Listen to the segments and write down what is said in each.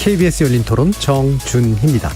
KBS 열린 토론 정준희입니다.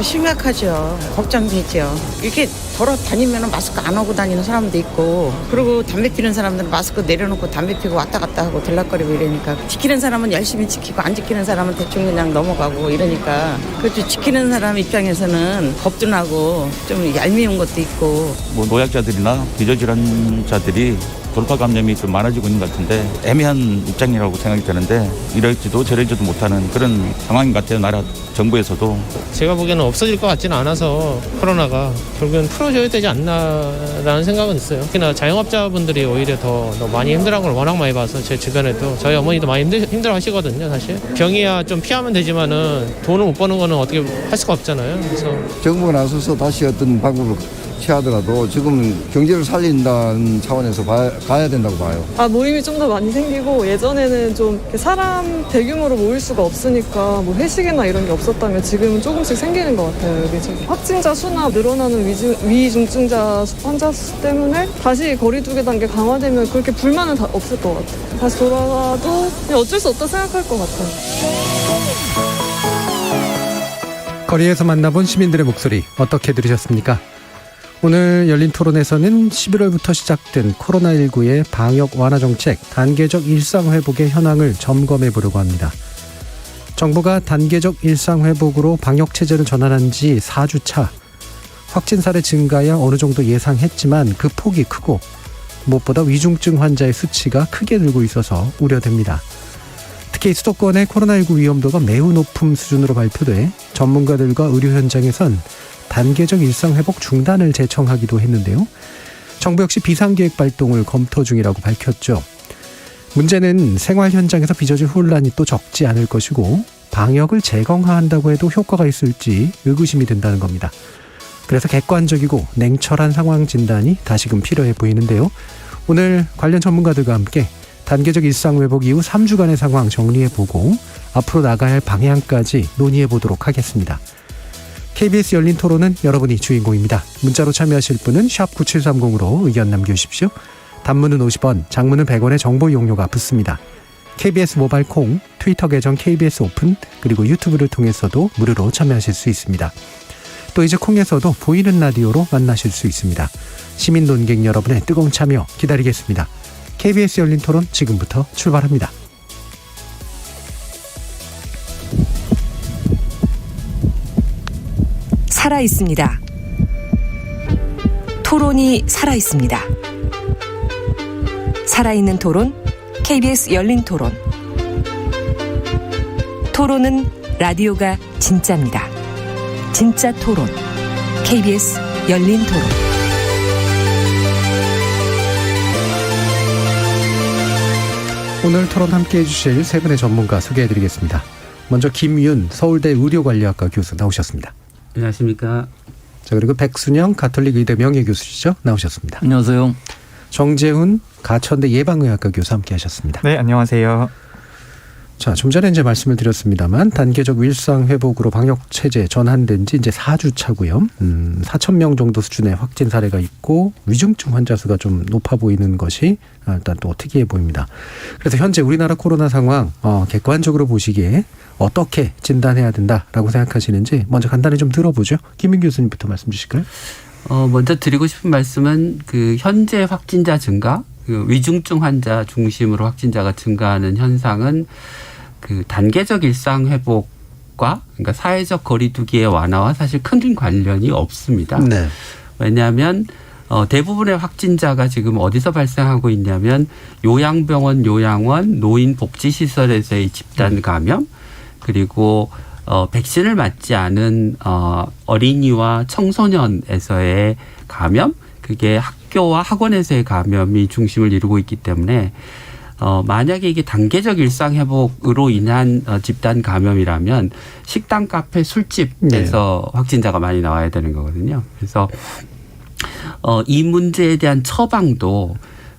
심각하죠. 걱정되죠. 이렇게 돌아다니면 마스크 안 하고 다니는 사람도 있고, 그리고 담배 피는 사람들은 마스크 내려놓고 담배 피고 왔다 갔다 하고 들락거리고 이러니까, 지키는 사람은 열심히 지키고 안 지키는 사람은 대충 그냥 넘어가고 이러니까, 그렇죠. 지키는 사람 입장에서는 겁도 나고 좀 얄미운 것도 있고. 노약자들이나 기저질환자들이 돌파 감염이 좀 많아지고 있는 것 같은데 애매한 입장이라고 생각이 드는데 이럴지도 저럴지도 못하는 그런 상황인 것 같아요. 나라 정부에서도. 제가 보기에는 없어질 것 같지는 않아서 코로나가 결국은 풀어줘야 되지 않나라는 생각은 있어요. 특히나 자영업자분들이 오히려 더 많이 힘들어하는 걸 워낙 많이 봐서 제 주변에도 저희 어머니도 많이 힘들어 하시거든요. 사실 병이야 좀 피하면 되지만은 돈을 못 버는 거는 어떻게 할 수가 없잖아요. 그래서 정부가 나서서 다시 어떤 방법을 취하더라도 지금 경제를 살린다는 차원에서 가야 된다고 봐요. 모임이 좀 더 많이 생기고, 예전에는 좀 사람 대규모로 모일 수가 없으니까 뭐 회식이나 이런 게 없었다면 지금은 조금씩 생기는 것 같아요. 여기저기 확진자 수나 늘어나는 위중증자 환자 수 때문에 다시 거리두기 단계 강화되면 그렇게 불만은 다 없을 것 같아요. 다시 돌아가도 그냥 어쩔 수 없다 생각할 것 같아요. 거리에서 만나본 시민들의 목소리 어떻게 들으셨습니까? 오늘 열린 토론에서는 11월부터 시작된 코로나19의 방역 완화 정책, 단계적 일상 회복의 현황을 점검해 보려고 합니다. 정부가 단계적 일상 회복으로 방역 체제를 전환한 지 4주 차. 확진 사례 증가야 어느 정도 예상했지만 그 폭이 크고 무엇보다 위중증 환자의 수치가 크게 늘고 있어서 우려됩니다. 특히 수도권의 코로나19 위험도가 매우 높은 수준으로 발표돼 전문가들과 의료 현장에선 단계적 일상회복 중단을 제청하기도 했는데요. 정부 역시 비상계획 발동을 검토 중이라고 밝혔죠. 문제는 생활 현장에서 빚어질 혼란이 또 적지 않을 것이고 방역을 재강화한다고 해도 효과가 있을지 의구심이 든다는 겁니다. 그래서 객관적이고 냉철한 상황 진단이 다시금 필요해 보이는데요. 오늘 관련 전문가들과 함께 단계적 일상회복 이후 3주간의 상황 정리해보고 앞으로 나가야 할 방향까지 논의해보도록 하겠습니다. KBS 열린 토론은 여러분이 주인공입니다. 문자로 참여하실 분은 샵 9730으로 의견 남겨주십시오. 단문은 50원, 장문은 100원의 정보 이용료가 붙습니다. KBS 모바일 콩, 트위터 계정 KBS 오픈, 그리고 유튜브를 통해서도 무료로 참여하실 수 있습니다. 또 이제 콩에서도 보이는 라디오로 만나실 수 있습니다. 시민 논객 여러분의 뜨거운 참여 기다리겠습니다. KBS 열린 토론 지금부터 출발합니다. 살아있습니다. 토론이 살아있습니다. 살아있는 토론, KBS 열린 토론. 토론은 라디오가 진짜입니다. 진짜 토론, KBS 열린 토론. 오늘 토론 함께해 주실 세 분의 전문가 소개해드리겠습니다. 먼저 김윤 서울대 의료관리학과 교수 나오셨습니다. 안녕하십니까. 자, 그리고 백순영 가톨릭 의대 명예교수시죠. 나오셨습니다. 안녕하세요. 정재훈 가천대 예방의학과 교수 함께 하셨습니다. 네, 안녕하세요. 자, 좀 전에 이제 말씀을 드렸습니다만 단계적 일상 회복으로 방역 체제 전환된 지 이제 4주 차고요. 4,000명 정도 수준의 확진 사례가 있고 위중증 환자 수가 좀 높아 보이는 것이 일단 또 특이해 보입니다. 그래서 현재 우리나라 코로나 상황 객관적으로 보시기에 어떻게 진단해야 된다라고 생각하시는지 먼저 간단히 좀 들어보죠. 김민 교수님부터 말씀 주실까요? 먼저 드리고 싶은 말씀은 그 현재 확진자 증가, 그 위중증 환자 중심으로 확진자가 증가하는 현상은 그 단계적 일상 회복과 그러니까 사회적 거리두기의 완화와 사실 큰 관련이 없습니다. 네. 왜냐하면 대부분의 확진자가 지금 어디서 발생하고 있냐면 요양병원, 요양원, 노인복지시설에서의 집단 감염, 그리고 백신을 맞지 않은 어린이와 청소년에서의 감염, 그게 학교와 학원에서의 감염이 중심을 이루고 있기 때문에 만약에 이게 단계적 일상 회복으로 인한 집단 감염이라면 식당, 카페, 술집에서 네. 확진자가 많이 나와야 되는 거거든요. 그래서 이 문제에 대한 처방도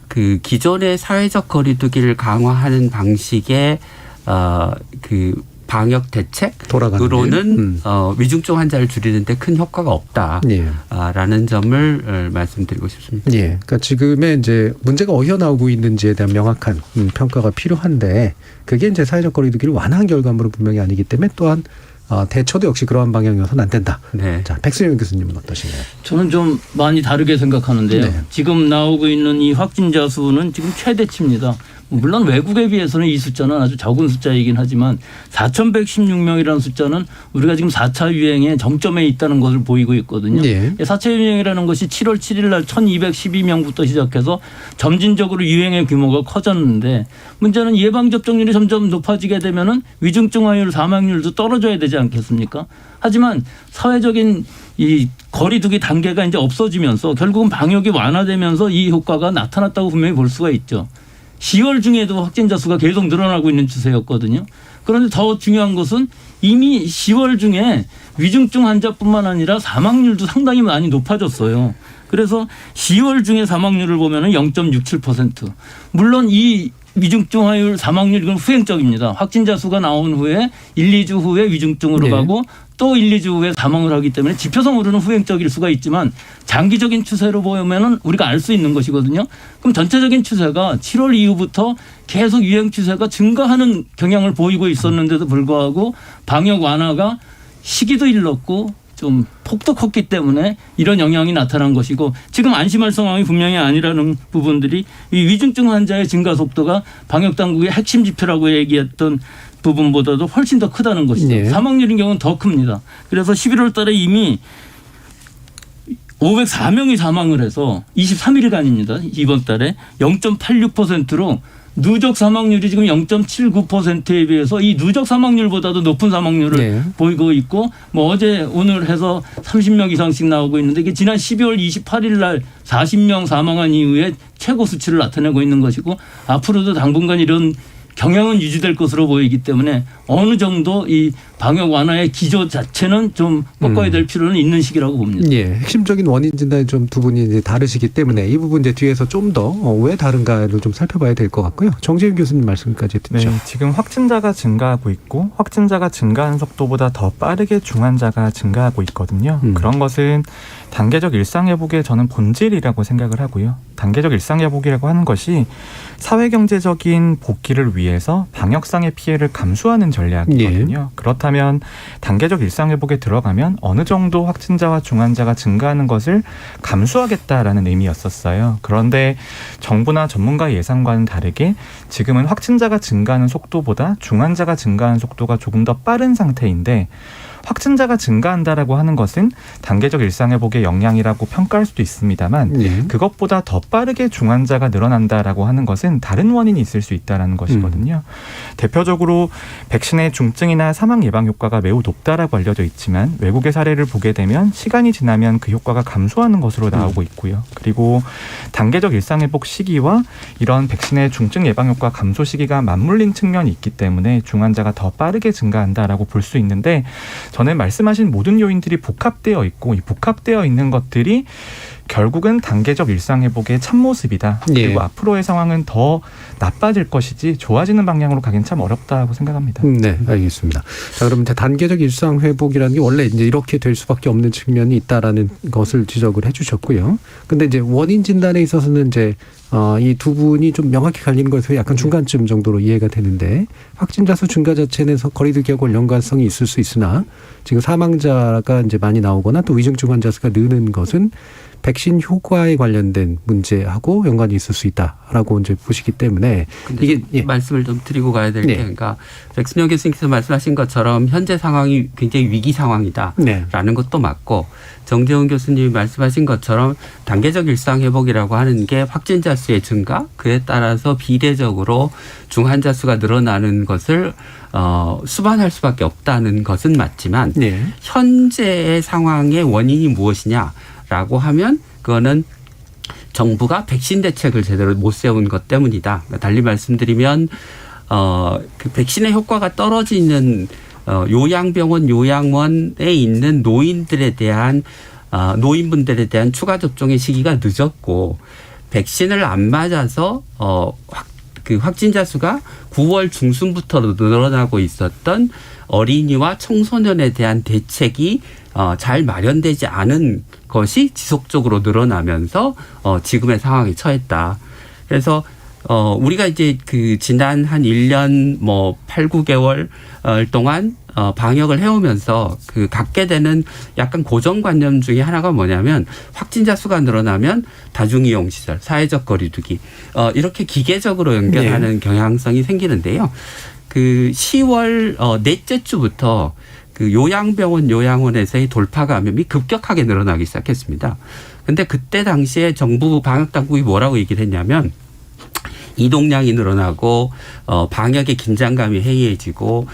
그 기존의 사회적 거리두기를 강화하는 방식의 그 방역 대책으로는 위중증 환자를 줄이는데 큰 효과가 없다라는 점을 말씀드리고 싶습니다. 예, 그러니까 지금의 이제 문제가 어디서 나오고 있는지에 대한 명확한 평가가 필요한데 그게 이제 사회적 거리두기를 완화한 결과물은 분명히 아니기 때문에 또한 대처도 역시 그러한 방향이어서는 안 된다. 네. 자, 백승현 교수님은 어떠신가요? 저는 좀 많이 다르게 생각하는데요. 네. 지금 나오고 있는 이 확진자 수는 지금 최대치입니다. 물론 외국에 비해서는 이 숫자는 아주 적은 숫자이긴 하지만 4,116명이라는 숫자는 우리가 지금 4차 유행의 정점에 있다는 것을 보이고 있거든요. 예. 4차 유행이라는 것이 7월 7일 날 1,212명부터 시작해서 점진적으로 유행의 규모가 커졌는데 문제는 예방접종률이 점점 높아지게 되면은 위중증화율, 사망률도 떨어져야 되지 않겠습니까? 하지만 사회적인 이 거리두기 단계가 이제 없어지면서 결국은 방역이 완화되면서 이 효과가 나타났다고 분명히 볼 수가 있죠. 10월 중에도 확진자 수가 계속 늘어나고 있는 추세였거든요. 그런데 더 중요한 것은 이미 10월 중에 위중증 환자뿐만 아니라 사망률도 상당히 많이 높아졌어요. 그래서 10월 중에 사망률을 보면 0.67%. 물론 이 위중증화율 사망률 이건 후행적입니다. 확진자 수가 나온 후에 1, 2주 후에 위중증으로 네. 가고 또 1, 2주 후에 사망을 하기 때문에 지표상으로는 후행적일 수가 있지만 장기적인 추세로 보면은 우리가 알 수 있는 것이거든요. 그럼 전체적인 추세가 7월 이후부터 계속 유행 추세가 증가하는 경향을 보이고 있었는데도 불구하고 방역 완화가 시기도 일렀고 좀 폭도 컸기 때문에 이런 영향이 나타난 것이고 지금 안심할 상황이 분명히 아니라는 부분들이 이 위중증 환자의 증가 속도가 방역 당국의 핵심 지표라고 얘기했던 부분보다도 훨씬 더 크다는 것이죠. 네. 사망률인 경우는 더 큽니다. 그래서 11월 달에 이미 504명이 사망을 해서 23일간입니다. 이번 달에 0.86%로 누적 사망률이 지금 0.79%에 비해서 이 누적 사망률보다도 높은 사망률을 네. 보이고 있고 뭐 어제 오늘 해서 30명 이상씩 나오고 있는데 이게 지난 12월 28일 날 40명 사망한 이후에 최고 수치를 나타내고 있는 것이고 앞으로도 당분간 이런 경향은 유지될 것으로 보이기 때문에 어느 정도 이 방역 완화의 기조 자체는 좀 꺾어야 될 필요는 있는 시기라고 봅니다. 예, 핵심적인 원인 진단이 좀 두 분이 이제 다르시기 때문에 이 부분 이제 뒤에서 좀 더 왜 다른가를 좀 살펴봐야 될 것 같고요. 정재윤 교수님 말씀까지 듣죠. 네, 지금 확진자가 증가하고 있고 확진자가 증가하는 속도보다 더 빠르게 중환자가 증가하고 있거든요. 그런 것은 단계적 일상회복의 저는 본질이라고 생각을 하고요. 단계적 일상회복이라고 하는 것이 사회경제적인 복귀를 위해서 방역상의 피해를 감수하는 전략이거든요. 예. 그렇다면 단계적 일상회복에 들어가면 어느 정도 확진자와 중환자가 증가하는 것을 감수하겠다라는 의미였었어요. 그런데 정부나 전문가의 예상과는 다르게 지금은 확진자가 증가하는 속도보다 중환자가 증가하는 속도가 조금 더 빠른 상태인데 확진자가 증가한다라고 하는 것은 단계적 일상회복의 영향이라고 평가할 수도 있습니다만 예. 그것보다 더 빠르게 중환자가 늘어난다라고 하는 것은 다른 원인이 있을 수 있다는 것이거든요. 대표적으로 백신의 중증이나 사망 예방 효과가 매우 높다라고 알려져 있지만 외국의 사례를 보게 되면 시간이 지나면 그 효과가 감소하는 것으로 나오고 있고요. 그리고 단계적 일상회복 시기와 이런 백신의 중증 예방 효과 감소 시기가 맞물린 측면이 있기 때문에 중환자가 더 빠르게 증가한다라고 볼 수 있는데 저는 말씀하신 모든 요인들이 복합되어 있고 이 복합되어 있는 것들이 결국은 단계적 일상회복의 참모습이다. 그리고 예. 앞으로의 상황은 더 나빠질 것이지 좋아지는 방향으로 가긴 참 어렵다고 생각합니다. 네, 알겠습니다. 자, 그럼 이제 단계적 일상 회복이라는 게 원래 이제 이렇게 될 수밖에 없는 측면이 있다라는 것을 지적을 해주셨고요. 근데 이제 원인 진단에 있어서는 이제 이 두 분이 좀 명확히 갈리는 것에서 약간 중간쯤 정도로 이해가 되는데 확진자 수 증가 자체는 거리두기하고 연관성이 있을 수 있으나 지금 사망자가 이제 많이 나오거나 또 위중증 환자 수가 느는 것은 백신 효과에 관련된 문제하고 연관이 있을 수 있다라고 이제 보시기 때문에 이게 예. 말씀을 좀 드리고 가야 될 게 네. 그러니까 백승현 교수님께서 말씀하신 것처럼 현재 상황이 굉장히 위기 상황이다라는 네. 것도 맞고 정재훈 교수님이 말씀하신 것처럼 단계적 일상 회복이라고 하는 게 확진자 수의 증가 그에 따라서 비례적으로 중환자 수가 늘어나는 것을 수반할 수밖에 없다는 것은 맞지만 네. 현재의 상황의 원인이 무엇이냐라고 하면 그거는 정부가 백신 대책을 제대로 못 세운 것 때문이다. 달리 말씀드리면 그 백신의 효과가 떨어지는 요양병원, 요양원에 있는 노인들에 대한 노인분들에 대한 추가 접종의 시기가 늦었고 백신을 안 맞아서 그 확진자 수가 9월 중순부터 늘어나고 있었던 어린이와 청소년에 대한 대책이 잘 마련되지 않은 것이 지속적으로 늘어나면서 지금의 상황에 처했다. 그래서 우리가 이제 그 지난 한 1년 8, 9개월 동안 방역을 해오면서 그 갖게 되는 약간 고정관념 중에 하나가 뭐냐면 확진자 수가 늘어나면 다중이용시설, 사회적 거리두기 이렇게 기계적으로 연결하는 경향성이 생기는데요. 그 10월 넷째 주부터 그 요양병원, 요양원에서의 돌파 감염이 급격하게 늘어나기 시작했습니다. 근데 그때 당시에 정부 방역당국이 뭐라고 얘기를 했냐면 이동량이 늘어나고 방역의 긴장감이 해이해지고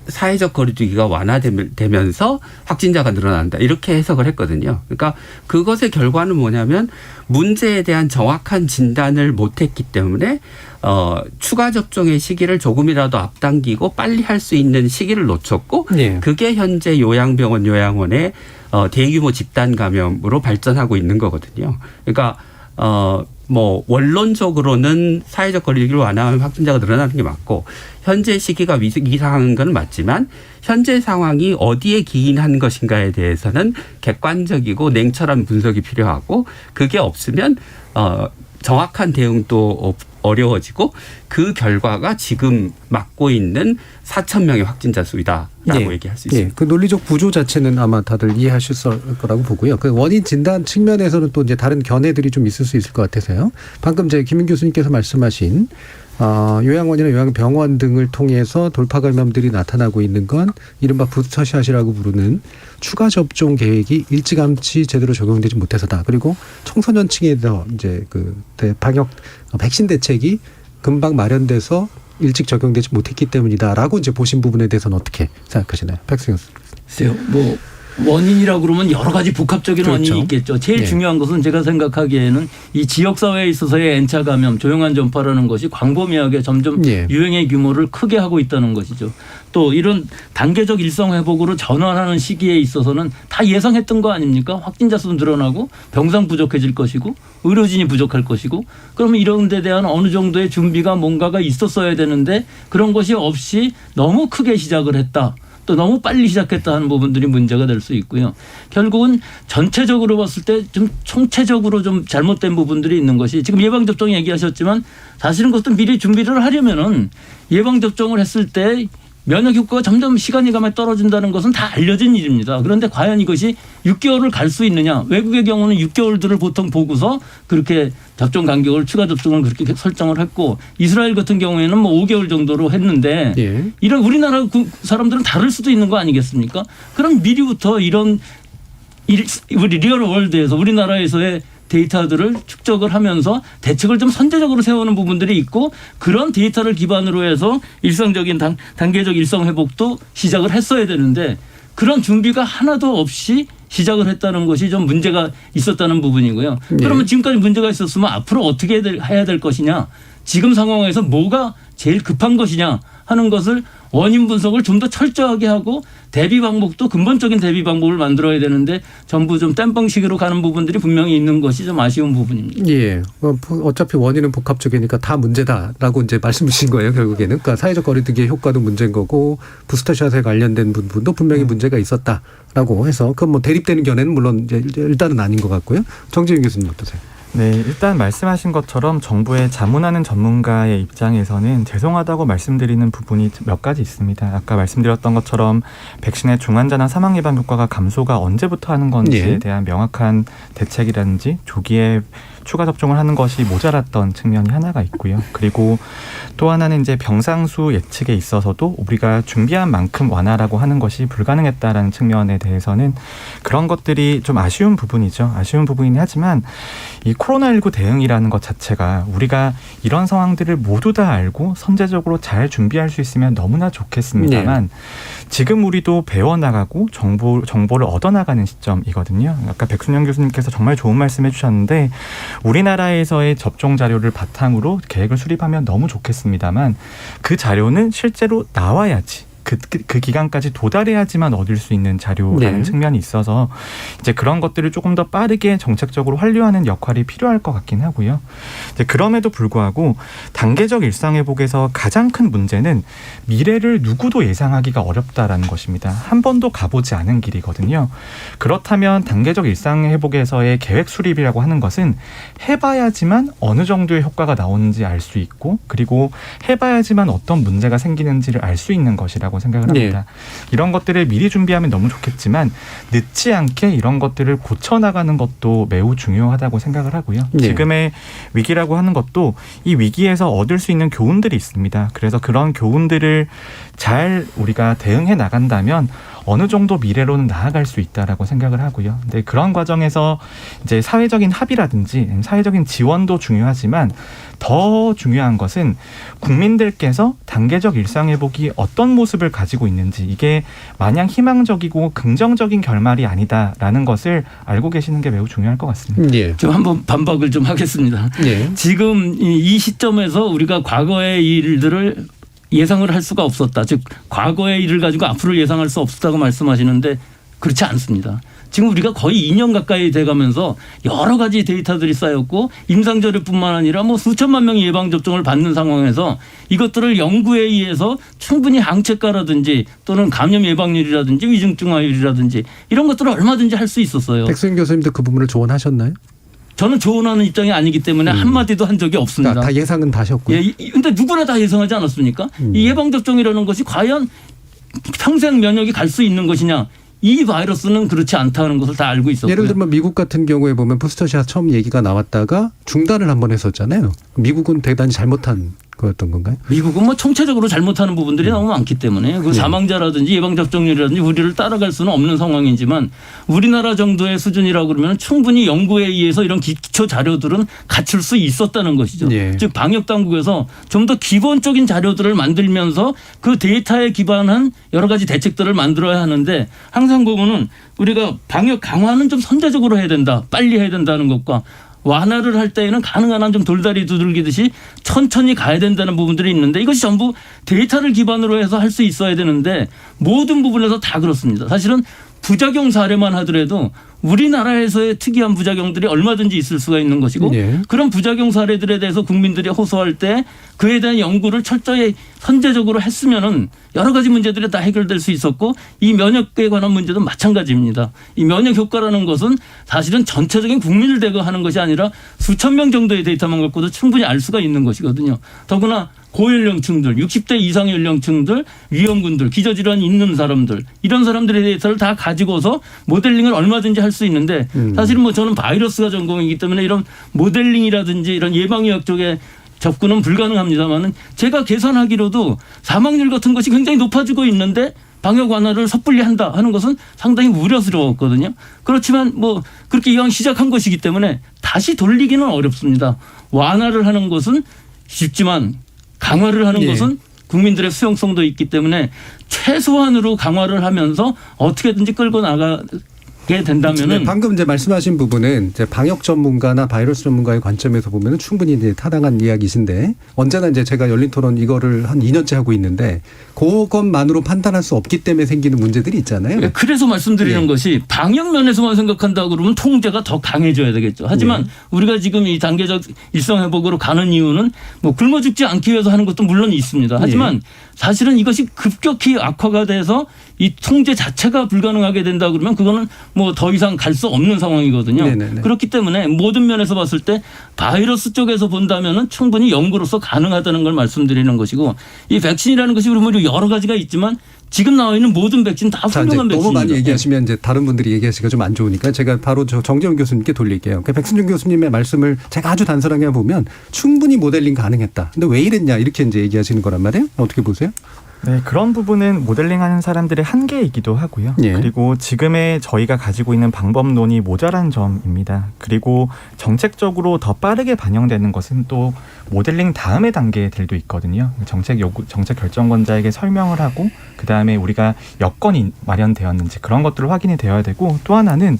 사회적 거리두기가 완화되면서 확진자가 늘어난다. 이렇게 해석을 했거든요. 그러니까 그것의 결과는 뭐냐면 문제에 대한 정확한 진단을 못했기 때문에 추가 접종의 시기를 조금이라도 앞당기고 빨리 할 수 있는 시기를 놓쳤고 네. 그게 현재 요양병원, 요양원의 대규모 집단 감염으로 발전하고 있는 거거든요. 그러니까 원론적으로는 사회적 거리두기를 완화하면 확진자가 늘어나는 게 맞고 현재 시기가 이상한 건 맞지만 현재 상황이 어디에 기인한 것인가에 대해서는 객관적이고 냉철한 분석이 필요하고 그게 없으면 정확한 대응도 어려워지고 그 결과가 지금 맞고 있는 4,000명의 확진자 수이다라고 얘기할 수 있습니다. 그 논리적 구조 자체는 아마 다들 이해하실 거라고 보고요. 그 원인 진단 측면에서는 또 이제 다른 견해들이 좀 있을 수 있을 것 같아서요. 방금 김인 교수님께서 말씀하신 요양원이나 요양병원 등을 통해서 돌파 감염들이 나타나고 있는 건 이른바 부스터샷이라고 부르는 추가 접종 계획이 일찌감치 제대로 적용되지 못해서다. 그리고 청소년층에서 이제 그 방역 백신 대책이 금방 마련돼서 일찍 적용되지 못했기 때문이다라고 이제 보신 부분에 대해서는 어떻게 생각하시나요, 백승현 교수? 원인이라고 그러면 여러 가지 복합적인 그렇죠. 원인이 있겠죠. 제일 중요한 것은 제가 생각하기에는 이 지역사회에 있어서의 N차 감염, 조용한 전파라는 것이 광범위하게 점점 유행의 규모를 크게 하고 있다는 것이죠. 또 이런 단계적 일상 회복으로 전환하는 시기에 있어서는 다 예상했던 거 아닙니까? 확진자 수는 늘어나고 병상 부족해질 것이고 의료진이 부족할 것이고 그러면 이런 데 대한 어느 정도의 준비가 뭔가가 있었어야 되는데 그런 것이 없이 너무 크게 시작을 했다. 또 너무 빨리 시작했다 하는 부분들이 문제가 될 수 있고요. 결국은 전체적으로 봤을 때 좀 총체적으로 좀 잘못된 부분들이 있는 것이 지금 예방접종 얘기하셨지만 사실은 그것도 미리 준비를 하려면은 예방접종을 했을 때 면역 효과가 점점 시간이 가면 떨어진다는 것은 다 알려진 일입니다. 그런데 과연 이것이 6개월을 갈 수 있느냐. 외국의 경우는 6개월들을 보통 보고서 그렇게 접종 간격을 추가 접종을 그렇게 설정을 했고 이스라엘 같은 경우에는 5개월 정도로 했는데 이런 우리나라 사람들은 다를 수도 있는 거 아니겠습니까? 그럼 미리부터 이런 우리 리얼 월드에서 우리나라에서의 데이터들을 축적을 하면서 대책을 좀 선제적으로 세우는 부분들이 있고 그런 데이터를 기반으로 해서 일상적인 단계적 일상 회복도 시작을 했어야 되는데 그런 준비가 하나도 없이 시작을 했다는 것이 좀 문제가 있었다는 부분이고요. 그러면 지금까지 문제가 있었으면 앞으로 어떻게 해야 될 것이냐. 지금 상황에서 뭐가 제일 급한 것이냐 하는 것을 원인 분석을 좀 더 철저하게 하고 대비 방법도 근본적인 대비 방법을 만들어야 되는데 전부 좀 땜빵식으로 가는 부분들이 분명히 있는 것이 좀 아쉬운 부분입니다. 예. 어차피 원인은 복합적이니까 다 문제다라고 이제 말씀 주신 거예요, 결국에는. 그러니까 사회적 거리두기의 효과도 문제인 거고 부스터샷에 관련된 부분도 분명히 문제가 있었다라고 해서 그건 대립되는 견해는 물론 이제 일단은 아닌 것 같고요. 정재윤 교수님 어떠세요? 네, 일단 말씀하신 것처럼 정부의 자문하는 전문가의 입장에서는 죄송하다고 말씀드리는 부분이 몇 가지 있습니다. 아까 말씀드렸던 것처럼 백신의 중환자나 사망 예방 효과가 감소가 언제부터 하는 건지에 대한 명확한 대책이라든지 조기에 추가 접종을 하는 것이 모자랐던 측면이 하나가 있고요. 그리고 또 하나는 이제 병상수 예측에 있어서도 우리가 준비한 만큼 완화라고 하는 것이 불가능했다라는 측면에 대해서는 그런 것들이 좀 아쉬운 부분이죠. 아쉬운 부분이긴 하지만 이 코로나19 대응이라는 것 자체가 우리가 이런 상황들을 모두 다 알고 선제적으로 잘 준비할 수 있으면 너무나 좋겠습니다만 지금 우리도 배워나가고 정보를 얻어나가는 시점이거든요. 아까 백순영 교수님께서 정말 좋은 말씀 해주셨는데 우리나라에서의 접종 자료를 바탕으로 계획을 수립하면 너무 좋겠습니다만 그 자료는 실제로 나와야지. 그 기간까지 도달해야지만 얻을 수 있는 자료라는 네. 측면이 있어서 이제 그런 것들을 조금 더 빠르게 정책적으로 완료하는 역할이 필요할 것 같긴 하고요. 이제 그럼에도 불구하고 단계적 일상회복에서 가장 큰 문제는 미래를 누구도 예상하기가 어렵다라는 것입니다. 한 번도 가보지 않은 길이거든요. 그렇다면 단계적 일상회복에서의 계획 수립이라고 하는 것은 해봐야지만 어느 정도의 효과가 나오는지 알 수 있고 그리고 해봐야지만 어떤 문제가 생기는지를 알 수 있는 것이라고 생각을 합니다. 이런 것들을 미리 준비하면 너무 좋겠지만 늦지 않게 이런 것들을 고쳐나가는 것도 매우 중요하다고 생각을 하고요. 네. 지금의 위기라고 하는 것도 이 위기에서 얻을 수 있는 교훈들이 있습니다. 그래서 그런 교훈들을 잘 우리가 대응해 나간다면 어느 정도 미래로는 나아갈 수 있다라고 생각을 하고요. 근데 그런 과정에서 이제 사회적인 합의라든지 사회적인 지원도 중요하지만 더 중요한 것은 국민들께서 단계적 일상회복이 어떤 모습을 가지고 있는지 이게 마냥 희망적이고 긍정적인 결말이 아니다라는 것을 알고 계시는 게 매우 중요할 것 같습니다. 예. 좀 한번 반박을 좀 하겠습니다. 예. 지금 이 시점에서 우리가 과거의 일들을 예상을 할 수가 없었다. 즉 과거의 일을 가지고 앞으로 예상할 수 없었다고 말씀하시는데 그렇지 않습니다. 지금 우리가 거의 2년 가까이 돼가면서 여러 가지 데이터들이 쌓였고 임상저료뿐만 아니라 뭐 수천만 명이 예방접종을 받는 상황에서 이것들을 연구에 의해서 충분히 항체가라든지 또는 감염 예방률이라든지 위중증화율이라든지 이런 것들을 얼마든지 할 수 있었어요. 백승윤 교수님도 그 부분을 조언하셨나요? 저는 조언하는 입장이 아니기 때문에 한마디도 한 적이 없습니다. 다 예상은 다 하셨고요. 예, 근데 누구나 다 예상하지 않았습니까? 이 예방접종이라는 것이 과연 평생 면역이 갈 수 있는 것이냐. 이 바이러스는 그렇지 않다는 것을 다 알고 있었고요. 예를 들면 미국 같은 경우에 보면 부스터샷 처음 얘기가 나왔다가 중단을 한번 했었잖아요. 미국은 대단히 잘못한 거였던 건가요? 미국은 뭐 총체적으로 잘못하는 부분들이 너무 많기 때문에 그 사망자라든지 예방접종률이라든지 우리를 따라갈 수는 없는 상황이지만 우리나라 정도의 수준이라고 그러면 충분히 연구에 의해서 이런 기초 자료들은 갖출 수 있었다는 것이죠. 예. 즉 방역당국에서 좀 더 기본적인 자료들을 만들면서 그 데이터에 기반한 여러 가지 대책들을 만들어야 하는데 항상 보면은 우리가 방역 강화는 좀 선제적으로 해야 된다. 빨리 해야 된다는 것과 완화를 할 때에는 가능한 한 좀 돌다리 두들기듯이 천천히 가야 된다는 부분들이 있는데 이것이 전부 데이터를 기반으로 해서 할 수 있어야 되는데 모든 부분에서 다 그렇습니다. 사실은 부작용 사례만 하더라도 우리나라에서의 특이한 부작용들이 얼마든지 있을 수가 있는 것이고 예. 그런 부작용 사례들에 대해서 국민들이 호소할 때 그에 대한 연구를 철저히 선제적으로 했으면은 여러 가지 문제들이 다 해결될 수 있었고 이 면역에 관한 문제도 마찬가지입니다. 이 면역 효과라는 것은 사실은 전체적인 국민을 대거하는 것이 아니라 수천 명 정도의 데이터만 갖고도 충분히 알 수가 있는 것이거든요. 더구나 고연령층들, 60대 이상 연령층들, 위험군들, 기저질환 있는 사람들 이런 사람들의 데이터를 다 가지고서 모델링을 얼마든지 할 수 있는데 사실은 뭐 저는 바이러스가 전공이기 때문에 이런 모델링이라든지 이런 예방의학 쪽에 접근은 불가능합니다만은 제가 계산하기로도 사망률 같은 것이 굉장히 높아지고 있는데 방역 완화를 섣불리 한다 하는 것은 상당히 우려스러웠거든요. 그렇지만 뭐 그렇게 이왕 시작한 것이기 때문에 다시 돌리기는 어렵습니다. 완화를 하는 것은 쉽지만 강화를 하는 것은 국민들의 수용성도 있기 때문에 최소한으로 강화를 하면서 어떻게든지 끌고 나가게 된다면은 방금 이제 말씀하신 부분은 이제 방역 전문가나 바이러스 전문가의 관점에서 보면은 충분히 이제 타당한 이야기신데 언제나 이제 제가 열린 토론 이거를 한 2년째 하고 있는데 그것만으로 판단할 수 없기 때문에 생기는 문제들이 있잖아요. 그래서 말씀드리는 것이 방역 면에서만 생각한다 그러면 통제가 더 강해져야 되겠죠. 하지만 우리가 지금 이 단계적 일상회복으로 가는 이유는 뭐 굶어 죽지 않기 위해서 하는 것도 물론 있습니다. 하지만 사실은 이것이 급격히 악화가 돼서 이 통제 자체가 불가능하게 된다 그러면 그거는 뭐 더 이상 갈 수 없는 상황이거든요. 네네네. 그렇기 때문에 모든 면에서 봤을 때 바이러스 쪽에서 본다면은 충분히 연구로서 가능하다는 걸 말씀드리는 것이고 이 백신이라는 것이 그러면 여러 가지가 있지만 지금 나와 있는 모든 백신 다 자, 이제 훌륭한 백신입니다. 너무 많이 얘기하시면 이제 다른 분들이 얘기하시기가 좀 안 좋으니까 제가 바로 저 정재훈 교수님께 돌릴게요. 그러니까 백승준 교수님의 말씀을 제가 아주 단순하게 보면 충분히 모델링 가능했다. 근데 왜 이랬냐 이렇게 이제 얘기하시는 거란 말이에요. 어떻게 보세요? 네, 그런 부분은 모델링하는 사람들의 한계이기도 하고요. 예. 그리고 지금의 저희가 가지고 있는 방법론이 모자란 점입니다. 그리고 정책적으로 더 빠르게 반영되는 것은 또 모델링 다음의 단계들도 있거든요. 정책 결정권자에게 설명을 하고 그 다음에 우리가 여건이 마련되었는지 그런 것들을 확인이 되어야 되고 또 하나는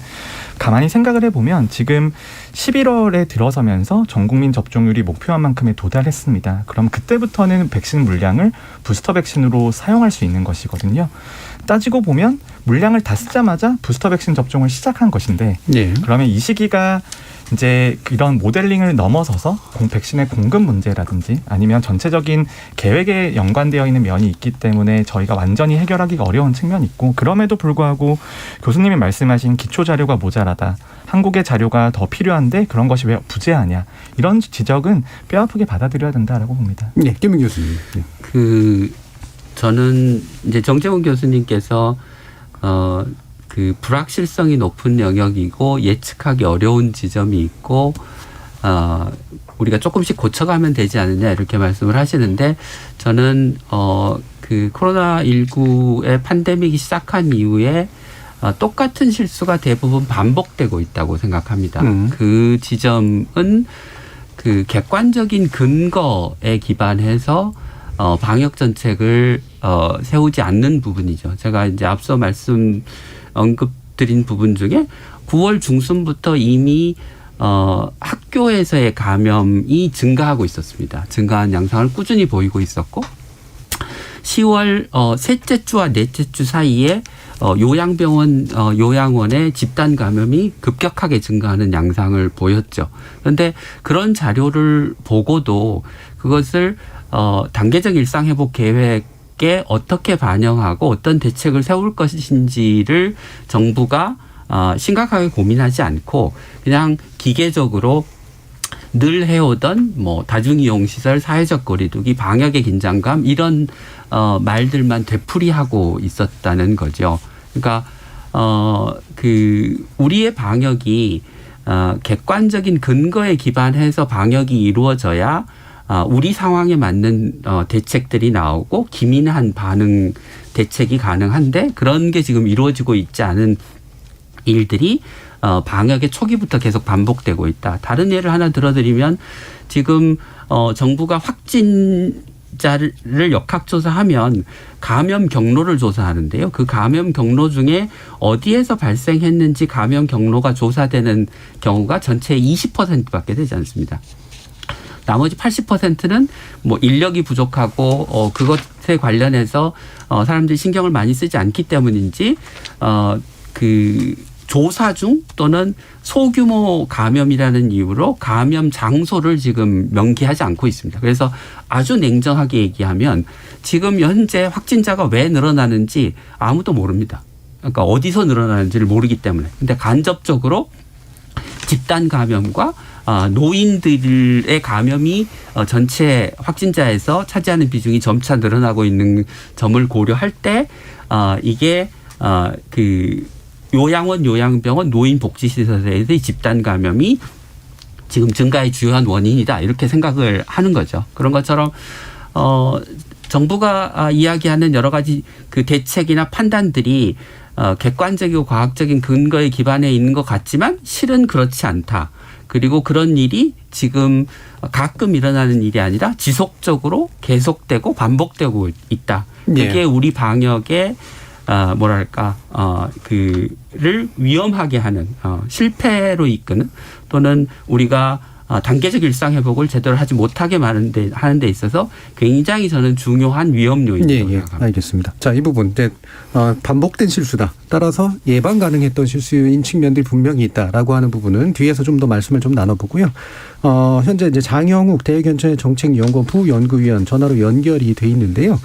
가만히 생각을 해보면 지금 11월에 들어서면서 전 국민 접종률이 목표한 만큼에 도달했습니다. 그럼 그때부터는 백신 물량을 부스터 백신으로 방식으로 사용할 수 있는 것이거든요. 따지고 보면 물량을 다 쓰자마자 부스터 백신 접종을 시작한 것인데 예. 그러면 이 시기가 이제 이런 모델링을 넘어서서 백신의 공급 문제라든지 아니면 전체적인 계획에 연관되어 있는 면이 있기 때문에 저희가 완전히 해결하기가 어려운 측면이 있고, 그럼에도 불구하고 교수님이 말씀하신 기초 자료가 모자라다, 한국의 자료가 더 필요한데 그런 것이 왜 부재하냐, 이런 지적은 뼈아프게 받아들여야 된다라고 봅니다. 네, 김민 교수님. 네. 저는 이제 정재훈 교수님께서 그 불확실성이 높은 영역이고 예측하기 어려운 지점이 있고 우리가 조금씩 고쳐가면 되지 않느냐 이렇게 말씀을 하시는데, 저는 그 코로나19의 팬데믹이 시작한 이후에 똑같은 실수가 대부분 반복되고 있다고 생각합니다. 그 지점은 그 객관적인 근거에 기반해서 방역 정책을 세우지 않는 부분이죠. 제가 이제 앞서 언급드린 부분 중에 9월 중순부터 이미 학교에서의 감염이 증가하고 있었습니다. 증가한 양상을 꾸준히 보이고 있었고, 10월 셋째 주와 넷째 주 사이에 요양원의 집단 감염이 급격하게 증가하는 양상을 보였죠. 그런데 그런 자료를 보고도 그것을 단계적 일상회복 계획에 어떻게 반영하고 어떤 대책을 세울 것인지를 정부가 심각하게 고민하지 않고 그냥 기계적으로 늘 해오던 뭐 다중이용시설, 사회적 거리두기, 방역의 긴장감 이런 말들만 되풀이하고 있었다는 거죠. 그러니까 그 우리의 방역이 객관적인 근거에 기반해서 방역이 이루어져야 우리 상황에 맞는 대책들이 나오고 기민한 반응 대책이 가능한데, 그런 게 지금 이루어지고 있지 않은 일들이 방역의 초기부터 계속 반복되고 있다. 다른 예를 하나 들어드리면, 지금 정부가 확진자를 역학조사하면 감염 경로를 조사하는데요. 그 감염 경로 중에 어디에서 발생했는지 감염 경로가 조사되는 경우가 전체의 20%밖에 되지 않습니다. 나머지 80%는 뭐 인력이 부족하고 그것에 관련해서 사람들이 신경을 많이 쓰지 않기 때문인지 그 조사 중 또는 소규모 감염이라는 이유로 감염 장소를 지금 명기하지 않고 있습니다. 그래서 아주 냉정하게 얘기하면 지금 현재 확진자가 왜 늘어나는지 아무도 모릅니다. 그러니까 어디서 늘어나는지를 모르기 때문에. 근데 간접적으로 집단 감염과 노인들의 감염이 전체 확진자에서 차지하는 비중이 점차 늘어나고 있는 점을 고려할 때 이게 그 요양원, 요양병원, 노인복지시설에서의 집단 감염이 지금 증가의 주요한 원인이다, 이렇게 생각을 하는 거죠. 그런 것처럼 정부가 이야기하는 여러 가지 그 대책이나 판단들이 객관적이고 과학적인 근거에 기반해 있는 것 같지만 실은 그렇지 않다. 그리고 그런 일이 지금 가끔 일어나는 일이 아니라 지속적으로 계속되고 반복되고 있다. 그게 우리 방역의 그를 위험하게 하는 실패로 이끄는, 또는 우리가 단계적 일상 회복을 제대로 하지 못하게 하는 데 있어서 굉장히 저는 중요한 위험 요인이라고 생각합니다. 알겠습니다. 자, 이 부분 이제 반복된 실수다. 따라서 예방 가능했던 실수인 측면들이 분명히 있다라고 하는 부분은 뒤에서 좀 더 말씀을 좀 나눠보고요. 현재 이제 장영욱 대외견천의 정책연구원 부연구위원 전화로 연결이 돼 있는데요.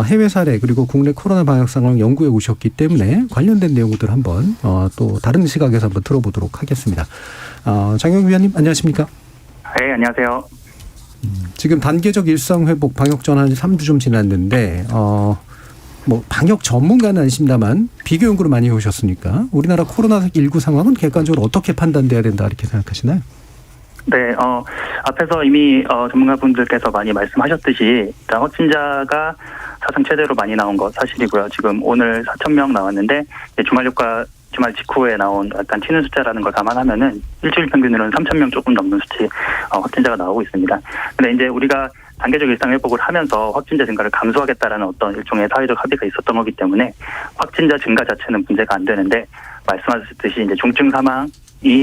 해외 사례 그리고 국내 코로나 방역 상황 연구해 오셨기 때문에 관련된 내용들 한번 또 다른 시각에서 한번 들어보도록 하겠습니다. 장영욱 위원님 안녕하십니까? 네, 안녕하세요. 지금 단계적 일상 회복 방역 전환이 3주 좀 지났는데 뭐 방역 전문가는 아니십니다만 비교 연구를 많이 해오셨으니까 우리나라 코로나19 상황은 객관적으로 어떻게 판단돼야 된다 이렇게 생각하시나요? 네, 앞에서 이미 전문가분들께서 많이 말씀하셨듯이 일단 확진자가 사상 최대로 많이 나온 것 사실이고요. 지금 오늘 4,000명 나왔는데 주말 직후에 나온 약간 튀는 숫자라는 걸 감안하면은 일주일 평균으로는 3,000명 조금 넘는 수치 확진자가 나오고 있습니다. 근데 이제 우리가 단계적 일상 회복을 하면서 확진자 증가를 감소하겠다라는 어떤 일종의 사회적 합의가 있었던 거기 때문에 확진자 증가 자체는 문제가 안 되는데, 말씀하셨듯이 이제 중증 사망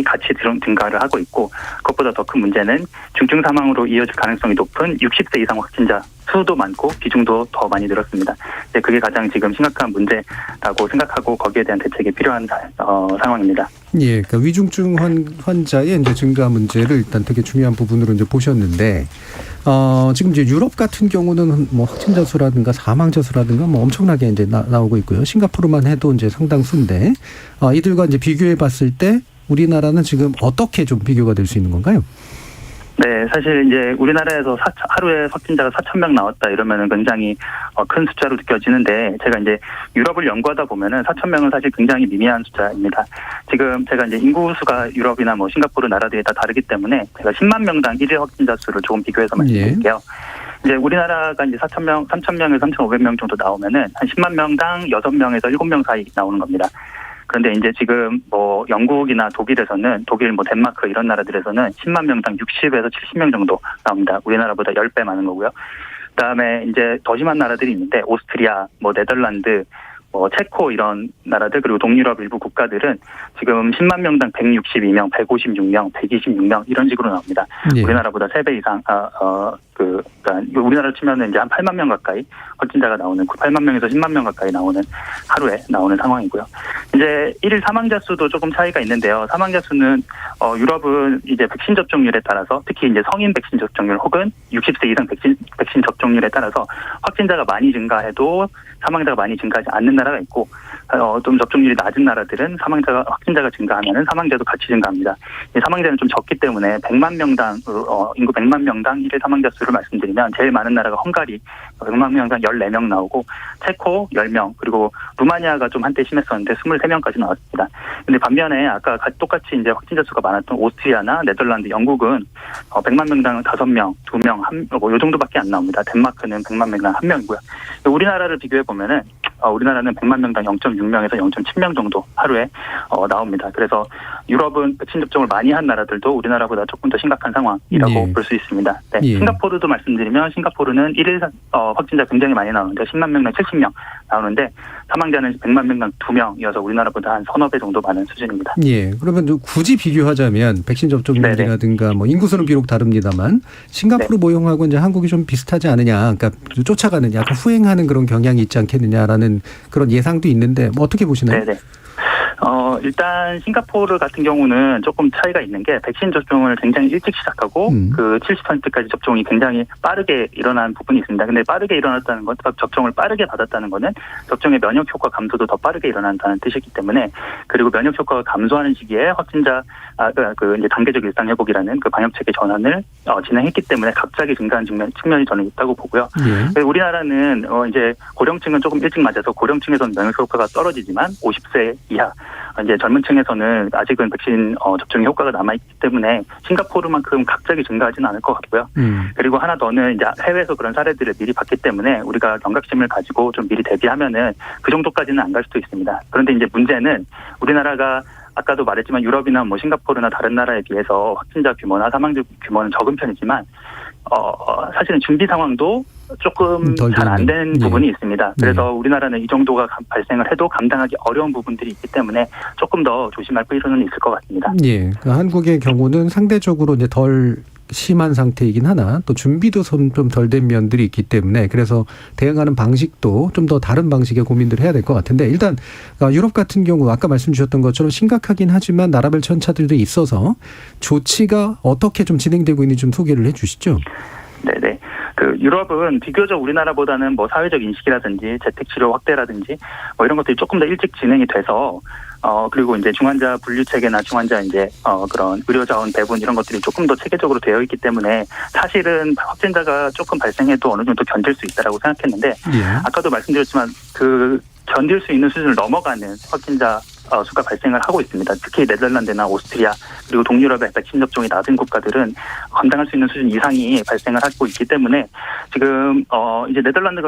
같이 증가를 하고 있고 그것보다 더 큰 문제는 중증 사망으로 이어질 가능성이 높은 60세 이상 확진자 수도 많고 비중도 더 많이 늘었습니다. 그게 가장 지금 심각한 문제라고 생각하고 거기에 대한 대책이 필요한 상황입니다. 예, 그러니까 위중증 환자의 이제 증가 문제를 일단 되게 중요한 부분으로 이제 보셨는데, 지금 이제 유럽 같은 경우는 뭐 확진자 수라든가 사망자 수라든가 뭐 엄청나게 이제 나오고 있고요. 싱가포르만 해도 이제 상당수인데, 이들과 이제 비교해 봤을 때 우리나라는 지금 어떻게 좀 비교가 될 수 있는 건가요? 네, 사실 이제 우리나라에서 하루에 확진자가 4,000명 나왔다 이러면은 굉장히 큰 숫자로 느껴지는데 제가 이제 유럽을 연구하다 보면은 4,000명은 사실 굉장히 미미한 숫자입니다. 지금 제가 이제 인구수가 유럽이나 뭐 싱가포르 나라들이 다 다르기 때문에 제가 10만 명당 1일 확진자 수를 조금 비교해서 말씀드릴게요. 이제 우리나라가 이제 3,000명에서 3,500명 정도 나오면은 한 10만 명당 6명에서 7명 사이 나오는 겁니다. 그런데 이제 지금 뭐 영국이나 독일에서는 뭐 덴마크 이런 나라들에서는 10만 명당 60에서 70명 정도 나옵니다. 우리나라보다 10배 많은 거고요. 그다음에 이제 더 심한 나라들이 있는데 오스트리아, 뭐 네덜란드, 뭐 체코 이런 나라들 그리고 동유럽 일부 국가들은 지금 10만 명당 162명, 156명, 126명 이런 식으로 나옵니다. 예. 우리나라보다 3배 이상 그러니까 우리나라 치면은 이제 한 8만 명 가까이 확진자가 나오는 8만 명에서 10만 명 가까이 나오는 하루에 나오는 상황이고요. 이제 1일 사망자 수도 조금 차이가 있는데요. 사망자 수는 유럽은 이제 백신 접종률에 따라서 특히 이제 성인 백신 접종률 혹은 60세 이상 백신 접종률에 따라서 확진자가 많이 증가해도 사망자가 많이 증가하지 않는 나라가 있고 좀 접종률이 낮은 나라들은 확진자가 증가하면은 사망자도 같이 증가합니다. 사망자는 좀 적기 때문에 100만 명당 인구 100만 명당 1일 사망자 수를 말씀드리면 제일 많은 나라가 헝가리 100만 명당 14명 나오고 체코 10명 그리고 루마니아가 좀 한때 심했었는데 23명까지 나왔습니다. 근데 반면에 아까 똑같이 이제 확진자 수가 많았던 오스트리아나 네덜란드, 영국은 100만 명당 5명, 2명, 뭐 요 정도밖에 안 나옵니다. 덴마크는 100만 명당 1명이고요. 우리나라를 비교해 보면은 우리나라는 100만 명당 0.6명에서 0.7명 정도 하루에 나옵니다. 그래서 유럽은 백신 접종을 많이 한 나라들도 우리나라보다 조금 더 심각한 상황이라고 볼 수 있습니다. 네. 싱가포르도 말씀드리면 싱가포르는 1일 확진자 굉장히 많이 나오는데 10만 명당 70명 나오는데 사망자는 100만 명당 2명이어서 우리나라보다 한 서너 배 정도 많은 수준입니다. 예. 그러면 굳이 비교하자면 백신 접종률이라든가 뭐 인구수는 비록 다릅니다만 싱가포르 모형하고 이제 한국이 좀 비슷하지 않느냐, 그러니까 쫓아가는 약간 후행하는 그런 경향이 있지 않겠느냐라는 그런 예상도 있는데 뭐 어떻게 보시나요? 네네. 일단 싱가포르 같은 경우는 조금 차이가 있는 게 백신 접종을 굉장히 일찍 시작하고 그 70%까지 접종이 굉장히 빠르게 일어난 부분이 있습니다. 근데 빠르게 일어났다는 건 접종을 빠르게 받았다는 거는 접종의 면역 효과 감소도 더 빠르게 일어난다는 뜻이기 때문에 그리고 면역 효과가 감소하는 시기에 확진자 이제 단계적 일상 회복이라는 그 방역 체계 전환을 진행했기 때문에 갑자기 증가한 측면이 저는 있다고 보고요. 우리나라는 이제 고령층은 조금 일찍 맞아서 고령층에서는 면역 효과가 떨어지지만 50세 이하 이제 젊은 층에서는 아직은 백신 접종의 효과가 남아있기 때문에 싱가포르만큼 갑자기 증가하지는 않을 것 같고요. 그리고 하나 더는 이제 해외에서 그런 사례들을 미리 봤기 때문에 우리가 경각심을 가지고 좀 미리 대비하면은 그 정도까지는 안 갈 수도 있습니다. 그런데 이제 문제는 우리나라가 아까도 말했지만 유럽이나 뭐 싱가포르나 다른 나라에 비해서 확진자 규모나 사망자 규모는 적은 편이지만 사실은 준비 상황도 조금 잘 안 된 부분이 있습니다. 그래서 우리나라는 이 정도가 발생을 해도 감당하기 어려운 부분들이 있기 때문에 조금 더 조심할 필요는 있을 것 같습니다. 예, 그러니까 한국의 경우는 상대적으로 이제 덜 심한 상태이긴 하나 또 준비도 좀 덜 된 면들이 있기 때문에 그래서 대응하는 방식도 좀 더 다른 방식의 고민들을 해야 될 것 같은데 일단 유럽 같은 경우 아까 말씀 주셨던 것처럼 심각하긴 하지만 나라별 천차들도 있어서 조치가 어떻게 좀 진행되고 있는지 좀 소개를 해 주시죠. 네네. 유럽은 비교적 우리나라보다는 뭐 사회적 인식이라든지 재택치료 확대라든지 뭐 이런 것들이 조금 더 일찍 진행이 돼서 그리고 이제 중환자 분류 체계나 중환자 이제 그런 의료 자원 배분 이런 것들이 조금 더 체계적으로 되어 있기 때문에 사실은 확진자가 조금 발생해도 어느 정도 견딜 수 있다라고 생각했는데 아까도 말씀드렸지만 견딜 수 있는 수준을 넘어가는 확진자 수가 발생을 하고 있습니다. 특히 네덜란드나 오스트리아 그리고 동유럽의 백신 접종이 낮은 국가들은 감당할 수 있는 수준 이상이 발생을 하고 있기 때문에 지금 이제 네덜란드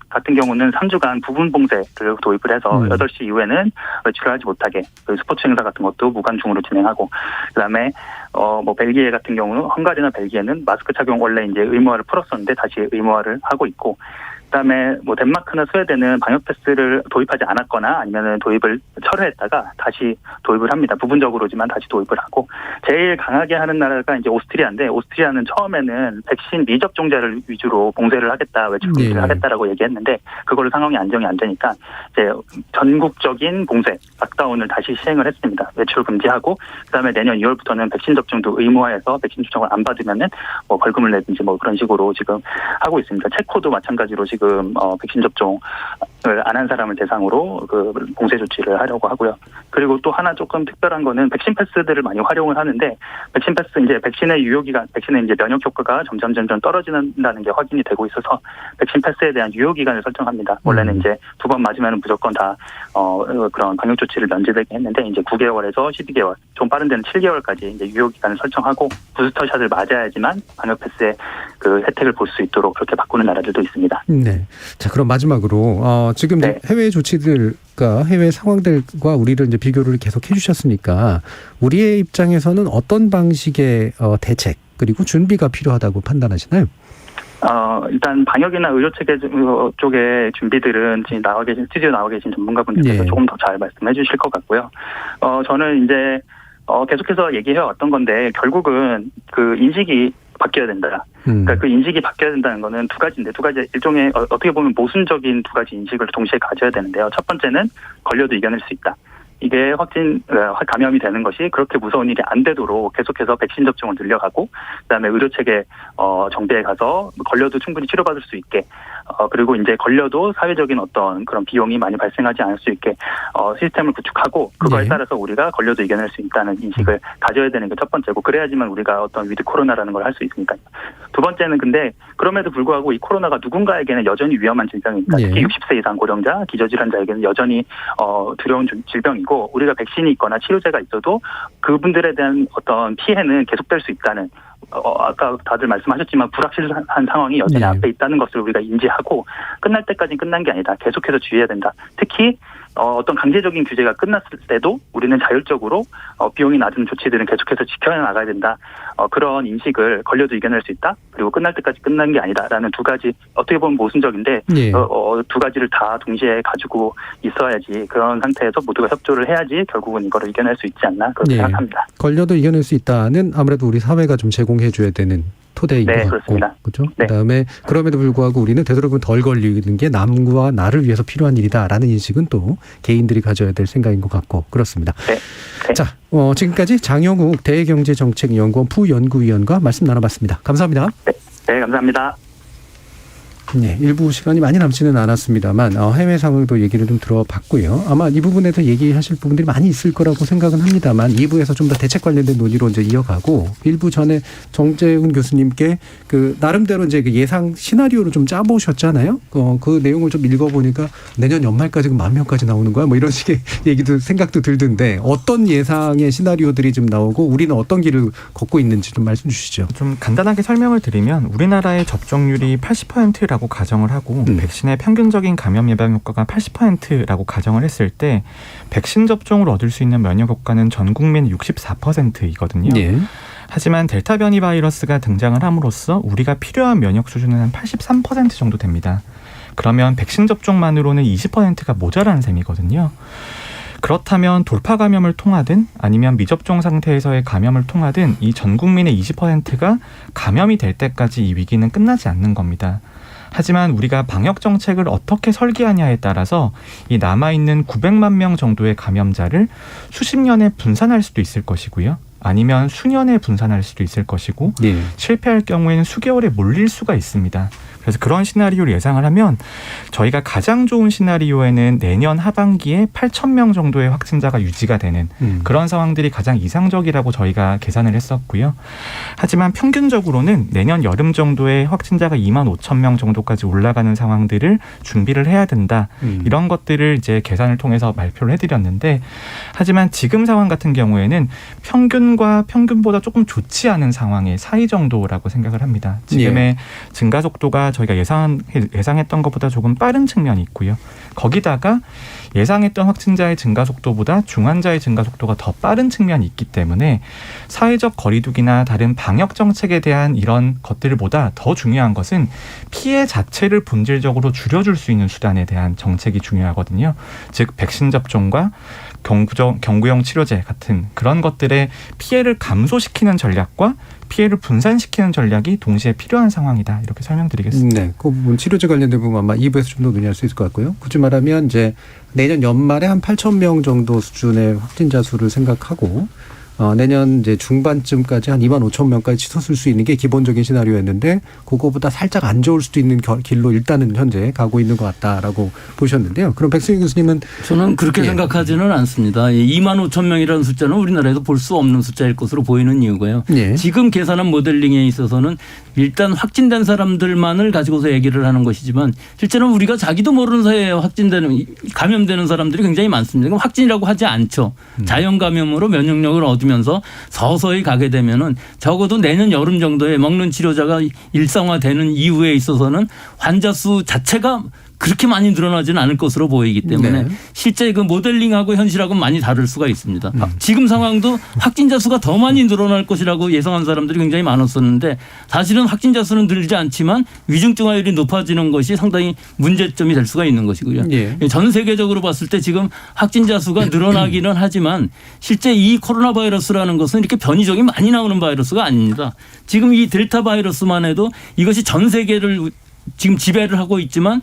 같은 경우는 3주간 부분 봉쇄를 도입을 해서 8시 이후에는 외출을 하지 못하게 스포츠 행사 같은 것도 무관중으로 진행하고 그다음에 뭐 벨기에 같은 경우는 헝가리나 벨기에는 마스크 착용 원래 이제 의무화를 풀었었는데 다시 의무화를 하고 있고 그다음에 뭐 덴마크나 스웨덴은 방역 패스를 도입하지 않았거나 아니면은 도입을 철회했다가 다시 도입을 합니다. 부분적으로지만 다시 도입을 하고 제일 강하게 하는 나라가 이제 오스트리아인데 오스트리아는 처음에는 백신 미접종자를 위주로 봉쇄를 하겠다, 외출 금지를 하겠다라고 얘기했는데 그걸로 상황이 안정이 안 되니까 이제 전국적인 봉쇄, 락다운을 다시 시행을 했습니다. 외출 금지하고 그다음에 내년 2월부터는 백신 접종도 의무화해서 백신 추정을 안 받으면은 뭐 벌금을 내든지 뭐 그런 식으로 지금 하고 있습니다. 체코도 마찬가지로 지금 백신 접종을 안 한 사람을 대상으로 그 봉쇄 조치를 하려고 하고요. 그리고 또 하나 조금 특별한 거는 백신 패스들을 많이 활용을 하는데 백신 패스 이제 백신의 유효기간, 백신의 이제 면역 효과가 점점 떨어진다는 게 확인이 되고 있어서 백신 패스에 대한 유효기간을 설정합니다. 원래는 이제 2번 맞으면 무조건 다 그런 방역 조치를 면제되게 했는데 이제 9개월에서 12개월, 좀 빠른 데는 7개월까지 이제 유효기간을 설정하고 부스터샷을 맞아야지만 방역 패스의 그 혜택을 볼 수 있도록 그렇게 바꾸는 나라들도 있습니다. 네. 자, 그럼 마지막으로 지금 네. 해외 조치들과 해외 상황들과 우리를 이제 비교를 계속 해주셨으니까 우리의 입장에서는 어떤 방식의 대책 그리고 준비가 필요하다고 판단하시나요? 일단 방역이나 의료 체계 쪽의 준비들은 지금 스튜디오 나와 계신 전문가분들께서 조금 더 잘 말씀해 주실 것 같고요. 저는 이제 계속해서 얘기해 왔던 건데 결국은 그 인식이 바뀌어야 된다. 그러니까 그 인식이 바뀌어야 된다는 거는 두 가지인데 두 가지 일종의 어떻게 보면 모순적인 두 가지 인식을 동시에 가져야 되는데요. 첫 번째는 걸려도 이겨낼 수 있다. 이게 감염이 되는 것이 그렇게 무서운 일이 안 되도록 계속해서 백신 접종을 늘려가고 그다음에 의료체계 정비에 가서 걸려도 충분히 치료받을 수 있게 그리고 이제 걸려도 사회적인 어떤 그런 비용이 많이 발생하지 않을 수 있게 시스템을 구축하고 그거에 따라서 우리가 걸려도 이겨낼 수 있다는 인식을 가져야 되는 게 첫 번째고 그래야지만 우리가 어떤 위드 코로나라는 걸 할 수 있으니까요. 두 번째는 근데 그럼에도 불구하고 이 코로나가 누군가에게는 여전히 위험한 질병입니다. 특히 60세 이상 고령자, 기저질환자에게는 여전히 두려운 질병이고 우리가 백신이 있거나 치료제가 있어도 그분들에 대한 어떤 피해는 계속될 수 있다는 아까 다들 말씀하셨지만 불확실한 상황이 여전히 앞에 있다는 것을 우리가 인지하고 끝날 때까지는 끝난 게 아니다. 계속해서 주의해야 된다. 특히 어떤 강제적인 규제가 끝났을 때도 우리는 자율적으로 비용이 낮은 조치들은 계속해서 지켜나가야 된다. 그런 인식을 걸려도 이겨낼 수 있다. 그리고 끝날 때까지 끝난 게 아니다라는 두 가지 어떻게 보면 모순적인데 두 가지를 다 동시에 가지고 있어야지 그런 상태에서 모두가 협조를 해야지 결국은 이거를 이겨낼 수 있지 않나 그렇게 생각합니다. 걸려도 이겨낼 수 있다는 아무래도 우리 사회가 좀 제공해줘야 되는 토대인 것 같고, 그렇습니다. 그렇죠? 그다음에 그럼에도 불구하고 우리는 되도록이면 덜 걸리는 게 남과 나를 위해서 필요한 일이다라는 인식은 또 개인들이 가져야 될 생각인 것 같고 그렇습니다. 자, 지금까지 장영욱 대경제정책연구원 부연구위원과 말씀 나눠봤습니다. 감사합니다. 네, 감사합니다. 네, 일부 시간이 많이 남지는 않았습니다만 해외 상황도 얘기를 좀 들어봤고요. 아마 이 부분에서 얘기하실 부분들이 많이 있을 거라고 생각은 합니다만 2부에서 좀 더 대책 관련된 논의로 이제 이어가고 1부 전에 정재훈 교수님께 그 나름대로 이제 그 예상 시나리오를 좀 짜보셨잖아요. 그 내용을 좀 읽어보니까 내년 연말까지 10,000명까지 나오는 거야? 뭐 이런 식의 얘기도 생각도 들던데 어떤 예상의 시나리오들이 좀 나오고 우리는 어떤 길을 걷고 있는지 좀 말씀 주시죠. 좀 간단하게 설명을 드리면 우리나라의 접종률이 80%라고 가정을 하고 백신의 평균적인 감염 예방 효과가 80%라고 가정을 했을 때 백신 접종으로 얻을 수 있는 면역 효과는 전 국민 64%이거든요. 하지만 델타 변이 바이러스가 등장을 함으로써 우리가 필요한 면역 수준은 한 83% 정도 됩니다. 그러면 백신 접종만으로는 20%가 모자라는 셈이거든요. 그렇다면 돌파 감염을 통하든 아니면 미접종 상태에서의 감염을 통하든 이 전 국민의 20%가 감염이 될 때까지 이 위기는 끝나지 않는 겁니다. 하지만 우리가 방역 정책을 어떻게 설계하냐에 따라서 이 남아있는 900만 명 정도의 감염자를 수십 년에 분산할 수도 있을 것이고요. 아니면 수년에 분산할 수도 있을 것이고 실패할 경우에는 수개월에 몰릴 수가 있습니다. 그래서 그런 시나리오를 예상을 하면 저희가 가장 좋은 시나리오에는 내년 하반기에 8,000명 정도의 확진자가 유지가 되는 그런 상황들이 가장 이상적이라고 저희가 계산을 했었고요. 하지만 평균적으로는 내년 여름 정도에 확진자가 25,000명 정도까지 올라가는 상황들을 준비를 해야 된다. 이런 것들을 이제 계산을 통해서 발표를 해드렸는데 하지만 지금 상황 같은 경우에는 평균과 평균보다 조금 좋지 않은 상황의 사이 정도라고 생각을 합니다. 지금의 증가 속도가 저희가 예상했던 것보다 조금 빠른 측면이 있고요. 거기다가 예상했던 확진자의 증가 속도보다 중환자의 증가 속도가 더 빠른 측면이 있기 때문에 사회적 거리두기나 다른 방역 정책에 대한 이런 것들보다 더 중요한 것은 피해 자체를 본질적으로 줄여줄 수 있는 수단에 대한 정책이 중요하거든요. 즉 백신 접종과 경구용 치료제 같은 그런 것들의 피해를 감소시키는 전략과 피해를 분산시키는 전략이 동시에 필요한 상황이다. 이렇게 설명드리겠습니다. 네, 그 부분 치료제 관련된 부분 아마 2부에서 좀 더 논의할 수 있을 것 같고요. 굳이 말하면 이제 내년 연말에 한 8,000명 정도 수준의 확진자 수를 생각하고 내년 이제 중반쯤까지 한 25,000명까지 치솟을 수 있는 게 기본적인 시나리오였는데 그거보다 살짝 안 좋을 수도 있는 길로 일단은 현재 가고 있는 것 같다라고 보셨는데요. 그럼 백승희 교수님은 저는 그렇게 생각하지는 않습니다. 25,000명이라는 숫자는 우리나라에서 볼 수 없는 숫자일 것으로 보이는 이유가요. 지금 계산한 모델링에 있어서는 일단 확진된 사람들만을 가지고서 얘기를 하는 것이지만 실제로는 우리가 자기도 모르는 사이에 감염되는 사람들이 굉장히 많습니다. 그럼 확진이라고 하지 않죠. 자연 감염으로 면역력을 얻으면서 서서히 가게 되면은 적어도 내년 여름 정도에 먹는 치료자가 일상화되는 이후에 있어서는 환자 수 자체가 그렇게 많이 늘어나지는 않을 것으로 보이기 때문에 실제 그 모델링하고 현실하고는 많이 다를 수가 있습니다. 지금 상황도 확진자 수가 더 많이 늘어날 것이라고 예상한 사람들이 굉장히 많았었는데 사실은 확진자 수는 늘지 않지만 위중증화율이 높아지는 것이 상당히 문제점이 될 수가 있는 것이고요. 전 세계적으로 봤을 때 지금 확진자 수가 늘어나기는 하지만 실제 이 코로나 바이러스라는 것은 이렇게 변이종이 많이 나오는 바이러스가 아닙니다. 지금 이 델타 바이러스만 해도 이것이 전 세계를 지금 지배를 하고 있지만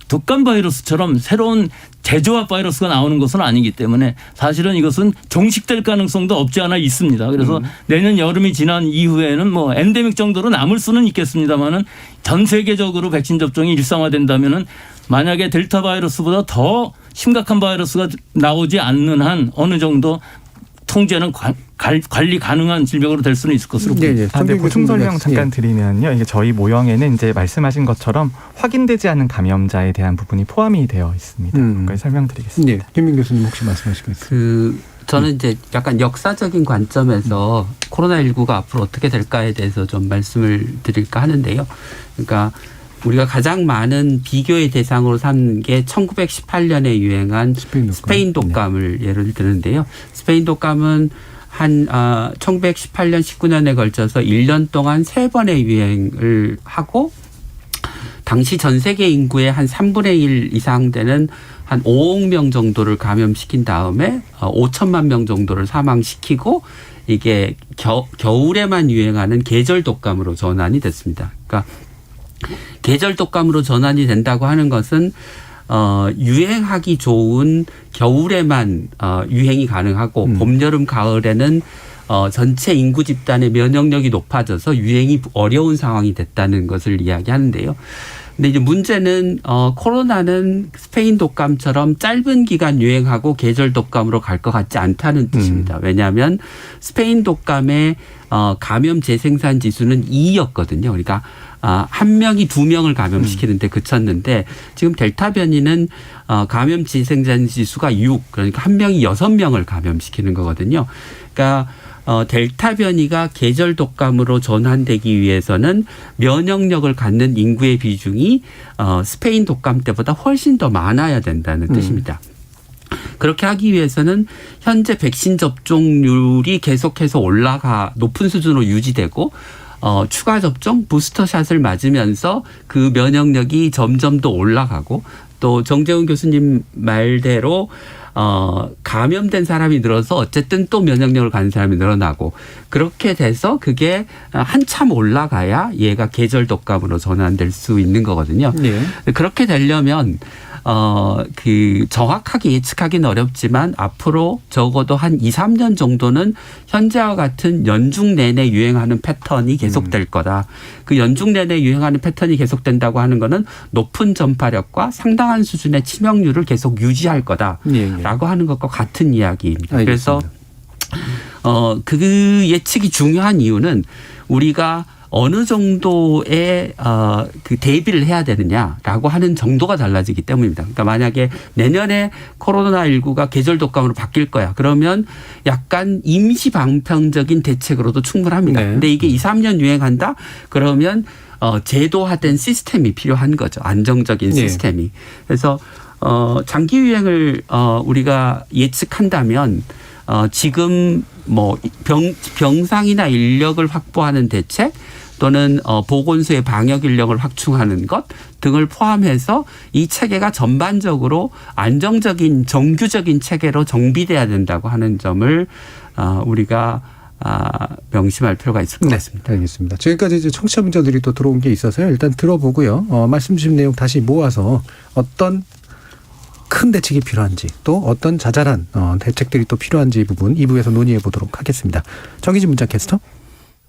독감 바이러스처럼 새로운 재조합 바이러스가 나오는 것은 아니기 때문에 사실은 이것은 종식될 가능성도 없지 않아 있습니다. 그래서 내년 여름이 지난 이후에는 뭐 엔데믹 정도로 남을 수는 있겠습니다만은 전 세계적으로 백신 접종이 일상화된다면은 만약에 델타 바이러스보다 더 심각한 바이러스가 나오지 않는 한 어느 정도 통제는 관리 가능한 질병으로 될 수는 있을 것으로 보입니다. 보충 설명 잠깐 드리면요. 이게 저희 모형에는 이제 말씀하신 것처럼 확인되지 않은 감염자에 대한 부분이 포함이 되어 있습니다. 그걸 설명드리겠습니다. 김민 교수님 혹시 말씀하시겠어요? 저는 이제 약간 역사적인 관점에서 코로나19가 앞으로 어떻게 될까에 대해서 좀 말씀을 드릴까 하는데요. 그러니까 우리가 가장 많은 비교의 대상으로 삼는 게 1918년에 유행한 스페인 독감을 예를 드는데요. 스페인 독감은 한 1918년 19년에 걸쳐서 1년 동안 3번의 유행을 하고 당시 전 세계 인구의 한 3분의 1 이상 되는 한 5억 명 정도를 감염시킨 다음에 5천만 명 정도를 사망시키고 이게 겨울에만 유행하는 계절 독감으로 전환이 됐습니다. 그러니까 계절 독감으로 전환이 된다고 하는 것은 유행하기 좋은 겨울에만 유행이 가능하고 봄, 여름, 가을에는 전체 인구 집단의 면역력이 높아져서 유행이 어려운 상황이 됐다는 것을 이야기하는데요. 근데 이제 문제는 코로나는 스페인 독감처럼 짧은 기간 유행하고 계절 독감으로 갈 것 같지 않다는 뜻입니다. 왜냐하면 스페인 독감의 감염 재생산 지수는 2였거든요. 그러니까 한 명이 2명을 감염시키는데 그쳤는데 지금 델타 변이는 감염 재생산 지수가 6, 그러니까 한 명이 6명을 감염시키는 거거든요. 그러니까 델타 변이가 계절 독감으로 전환되기 위해서는 면역력을 갖는 인구의 비중이 스페인 독감 때보다 훨씬 더 많아야 된다는 뜻입니다. 그렇게 하기 위해서는 현재 백신 접종률이 계속해서 높은 수준으로 유지되고 추가 접종 부스터샷을 맞으면서 그 면역력이 점점 더 올라가고 또 정재훈 교수님 말대로 감염된 사람이 늘어서 어쨌든 또 면역력을 가진 사람이 늘어나고 그렇게 돼서 그게 한참 올라가야 얘가 계절 독감으로 전환될 수 있는 거거든요. 그렇게 되려면 정확하게 예측하기는 어렵지만 앞으로 적어도 한 2, 3년 정도는 현재와 같은 연중 내내 유행하는 패턴이 계속될 거다. 그 연중 내내 유행하는 패턴이 계속된다고 하는 거는 높은 전파력과 상당한 수준의 치명률을 계속 유지할 거다라고 하는 것과 같은 이야기입니다. 그래서 그 예측이 중요한 이유는 우리가 어느 정도의 그 대비를 해야 되느냐라고 하는 정도가 달라지기 때문입니다. 그러니까 만약에 내년에 코로나19가 계절 독감으로 바뀔 거야. 그러면 약간 임시 방편적인 대책으로도 충분합니다. 근데 이게 2, 3년 유행한다? 그러면 제도화된 시스템이 필요한 거죠. 안정적인 시스템이. 그래서 장기 유행을 우리가 예측한다면 지금 뭐 병상이나 인력을 확보하는 대책 또는 보건소의 방역 인력을 확충하는 것 등을 포함해서 이 체계가 전반적으로 안정적인 정규적인 체계로 정비돼야 된다고 하는 점을 우리가 명심할 필요가 있을 것 같습니다. 알겠습니다. 지금까지 이제 청취자 문자들이 또 들어온 게 있어서요. 일단 들어보고요. 말씀 주신 내용 다시 모아서 어떤 큰 대책이 필요한지 또 어떤 자잘한 대책들이 또 필요한지 부분 2부에서 논의해 보도록 하겠습니다. 정의진 문자 캐스터.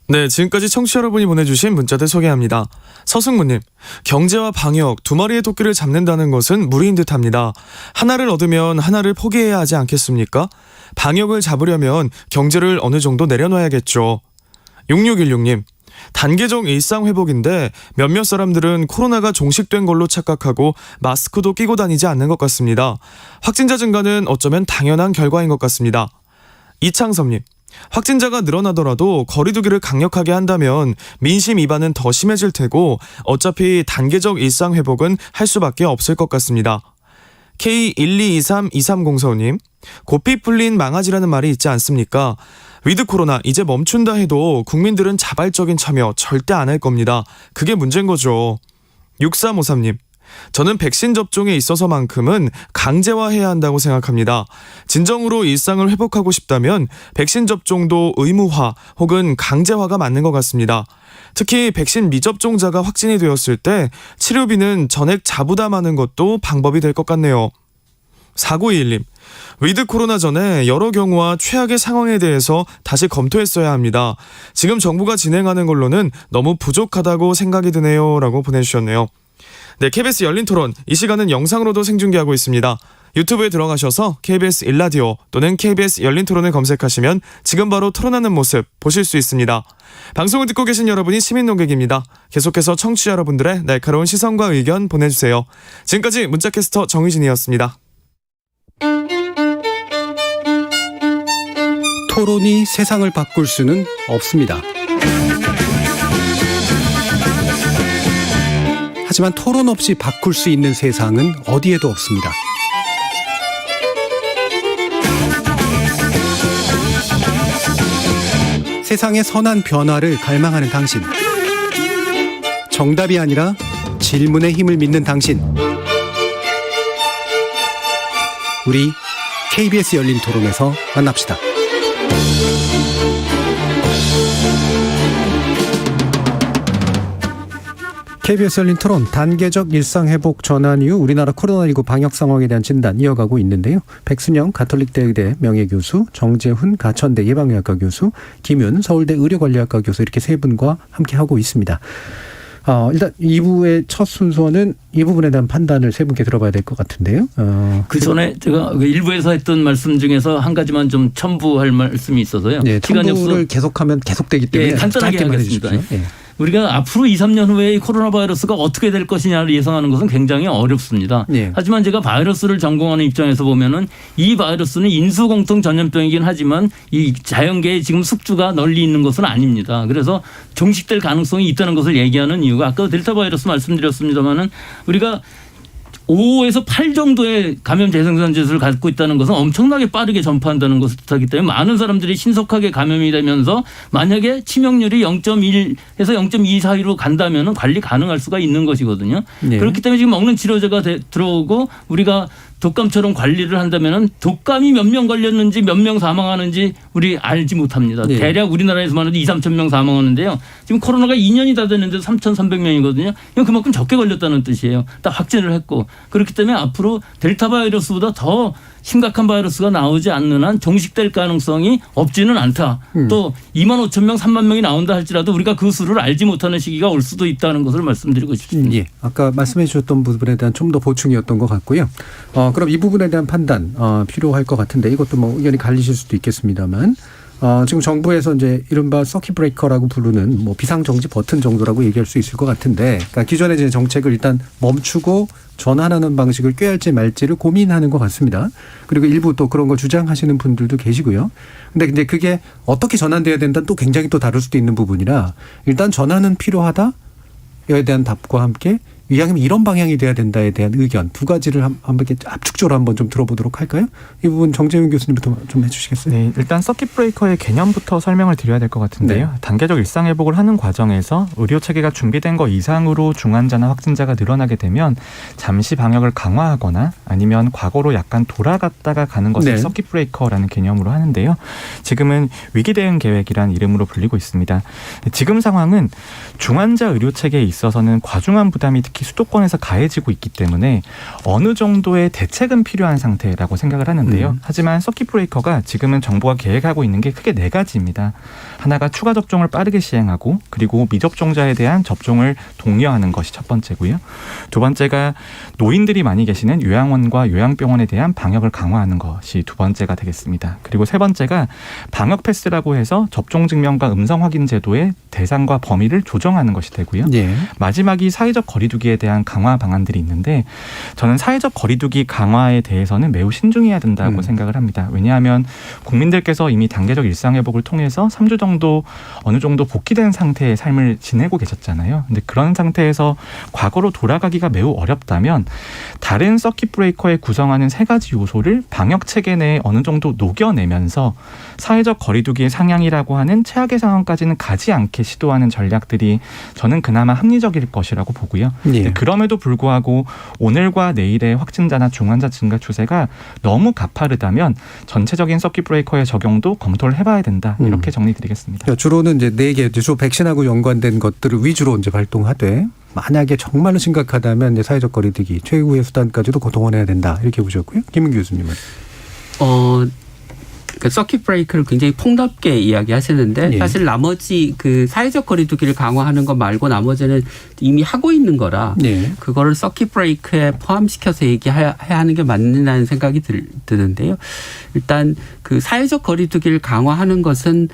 네, 지금까지 청취자 여러분이 보내주신 문자들 소개합니다. 서승무님, 경제와 방역 두 마리의 토끼를 잡는다는 것은 무리인 듯합니다. 하나를 얻으면 하나를 포기해야 하지 않겠습니까? 방역을 잡으려면 경제를 어느 정도 내려놔야겠죠. 6616님, 단계적 일상 회복인데 몇몇 사람들은 코로나가 종식된 걸로 착각하고 마스크도 끼고 다니지 않는 것 같습니다. 확진자 증가는 어쩌면 당연한 결과인 것 같습니다. 이창섭님, 확진자가 늘어나더라도 거리두기를 강력하게 한다면 민심 위반은 더 심해질 테고 어차피 단계적 일상 회복은 할 수밖에 없을 것 같습니다. K122323045님, 고삐 풀린 망아지라는 말이 있지 않습니까? 위드 코로나 이제 멈춘다 해도 국민들은 자발적인 참여 절대 안 할 겁니다. 그게 문제인 거죠. 6353님, 저는 백신 접종에 있어서만큼은 강제화해야 한다고 생각합니다. 진정으로 일상을 회복하고 싶다면 백신 접종도 의무화 혹은 강제화가 맞는 것 같습니다. 특히 백신 미접종자가 확진이 되었을 때 치료비는 전액 자부담하는 것도 방법이 될 것 같네요. 4921님, 위드 코로나 전에 여러 경우와 최악의 상황에 대해서 다시 검토했어야 합니다. 지금 정부가 진행하는 걸로는 너무 부족하다고 생각이 드네요 라고 보내주셨네요. 네, KBS 열린 토론, 이 시간은 영상으로도 생중계하고 있습니다. 유튜브에 들어가셔서 KBS 일라디오 또는 KBS 열린 토론을 검색하시면 지금 바로 토론하는 모습 보실 수 있습니다. 방송을 듣고 계신 여러분이 시민 농객입니다. 계속해서 청취자 여러분들의 날카로운 시선과 의견 보내주세요. 지금까지 문자캐스터 정의진이었습니다. 토론이 세상을 바꿀 수는 없습니다. 하지만 토론 없이 바꿀 수 있는 세상은 어디에도 없습니다. 세상의 선한 변화를 갈망하는 당신. 정답이 아니라 질문의 힘을 믿는 당신. 우리 KBS 열린 토론에서 만납시다. KBS 열린 토론, 단계적 일상회복 전환 이후 우리나라 코로나19 방역 상황에 대한 진단 이어가고 있는데요. 백순영 가톨릭대 의대 명예교수, 정재훈 가천대 예방의학과 교수, 김윤 서울대 의료관리학과 교수 이렇게 세 분과 함께하고 있습니다. 일단 2부의 첫 순서는 이 부분에 대한 판단을 세 분께 들어봐야 될 것 같은데요. 그 전에 제가 1부에서 했던 말씀 중에서 한 가지만 좀 첨부할 말씀이 있어서요. 네, 첨부를 계속하면 계속되기 때문에 간단하게 하겠습니다. 우리가 앞으로 2, 3년 후에 이 코로나 바이러스가 어떻게 될 것이냐를 예상하는 것은 굉장히 어렵습니다. 하지만 제가 바이러스를 전공하는 입장에서 보면은 이 바이러스는 인수공통 전염병이긴 하지만 이 자연계에 지금 숙주가 널리 있는 것은 아닙니다. 그래서 종식될 가능성이 있다는 것을 얘기하는 이유가 아까 델타 바이러스 말씀드렸습니다마는 우리가 5에서 8 정도의 감염 재생산 지수를 갖고 있다는 것은 엄청나게 빠르게 전파한다는 것을 뜻하기 때문에 많은 사람들이 신속하게 감염이 되면서 만약에 치명률이 0.1에서 0.2 사이로 간다면 관리 가능할 수가 있는 것이거든요. 그렇기 때문에 지금 먹는 치료제가 들어오고 우리가 독감처럼 관리를 한다면 독감이 몇 명 걸렸는지 몇 명 사망하는지 우리 알지 못합니다. 대략 우리나라에서만 해도 2, 3천 명 사망하는데요. 지금 코로나가 2년이 다 됐는데도 3,300명이거든요. 이건 그만큼 적게 걸렸다는 뜻이에요. 딱 확진을 했고. 그렇기 때문에 앞으로 델타 바이러스보다 더 심각한 바이러스가 나오지 않는 한 종식될 가능성이 없지는 않다. 또 2만 5천 명, 3만 명이 나온다 할지라도 우리가 그 수를 알지 못하는 시기가 올 수도 있다는 것을 말씀드리고 싶습니다. 예, 아까 말씀해 주셨던 부분에 대한 좀 더 보충이었던 것 같고요. 그럼 이 부분에 대한 판단 필요할 것 같은데 이것도 뭐 의견이 갈리실 수도 있겠습니다만 지금 정부에서 이제 이른바 서킷 브레이커라고 부르는 뭐 비상정지 버튼 정도라고 얘기할 수 있을 것 같은데, 그러니까 기존의 이제 정책을 일단 멈추고 전환하는 방식을 꾀할지 말지를 고민하는 것 같습니다. 그리고 일부 또 그런 걸 주장하시는 분들도 계시고요. 근데 이제 그게 어떻게 전환돼야 된다는 또 굉장히 또 다를 수도 있는 부분이라 일단 전환은 필요하다에 대한 답과 함께 이왕이면 이런 방향이 돼야 된다에 대한 의견 두 가지를 한번 이렇게 압축적으로 한번 좀 들어보도록 할까요? 이 부분 정재윤 교수님부터 좀 해주시겠어요? 네, 일단 서킷 브레이커의 개념부터 설명을 드려야 될 것 같은데요. 네. 단계적 일상 회복을 하는 과정에서 의료 체계가 준비된 것 이상으로 중환자나 확진자가 늘어나게 되면 잠시 방역을 강화하거나 아니면 과거로 약간 돌아갔다가 가는 것을 네. 서킷 브레이커라는 개념으로 하는데요. 지금은 위기 대응 계획이란 이름으로 불리고 있습니다. 지금 상황은 중환자 의료 체계에 있어서는 과중한 부담이 특히 수도권에서 가해지고 있기 때문에 어느 정도의 대책은 필요한 상태라고 생각을 하는데요. 하지만 서킷 브레이커가 지금은 정부가 계획하고 있는 게 크게 4가지입니다. 하나가 추가 접종을 빠르게 시행하고 그리고 미접종자에 대한 접종을 독려하는 것이 첫 번째고요. 두 번째가 노인들이 많이 계시는 요양원과 요양병원에 대한 방역을 강화하는 것이 두 번째가 되겠습니다. 그리고 세 번째가 방역 패스라고 해서 접종 증명과 음성 확인 제도의 대상과 범위를 조정하는 것이 되고요. 예. 마지막이 사회적 거리두기에 대한 강화 방안들이 있는데 저는 사회적 거리두기 강화에 대해서는 매우 신중해야 된다고 생각을 합니다. 왜냐하면 국민들께서 이미 단계적 일상회복을 통해서 3주 정도 어느 정도 복귀된 상태의 삶을 지내고 계셨잖아요. 근데 그런 상태에서 과거로 돌아가기가 매우 어렵다면 다른 서킷 브레이커에 구성하는 3가지 요소를 방역 체계 내에 어느 정도 녹여내면서 사회적 거리두기의 상향이라고 하는 최악의 상황까지는 가지 않게 시도하는 전략들이 저는 그나마 합리적일 것이라고 보고요. 예. 그럼에도 불구하고 오늘과 내일의 확진자나 중환자 증가 추세가 너무 가파르다면 전체적인 서킷 브레이커의 적용도 검토를 해봐야 된다. 이렇게 정리드리겠습니다. 그러니까 주로는 이제 4개, 주로 백신하고 연관된 것들을 위주로 이제 발동하되 만약에 정말로 심각하다면 이제 사회적 거리두기 최후의 수단까지도 동원해야 된다. 이렇게 보셨고요. 김은규 교수님은. 그 서킷 브레이크를 굉장히 폭넓게 이야기하시는데 예. 사실 나머지 그 사회적 거리두기를 강화하는 것 말고 나머지는 이미 하고 있는 거라 예. 그거를 서킷 브레이크에 포함시켜서 얘기해야 하는 게 맞는다는 생각이 드는데요. 일단 그 사회적 거리두기를 강화하는 것은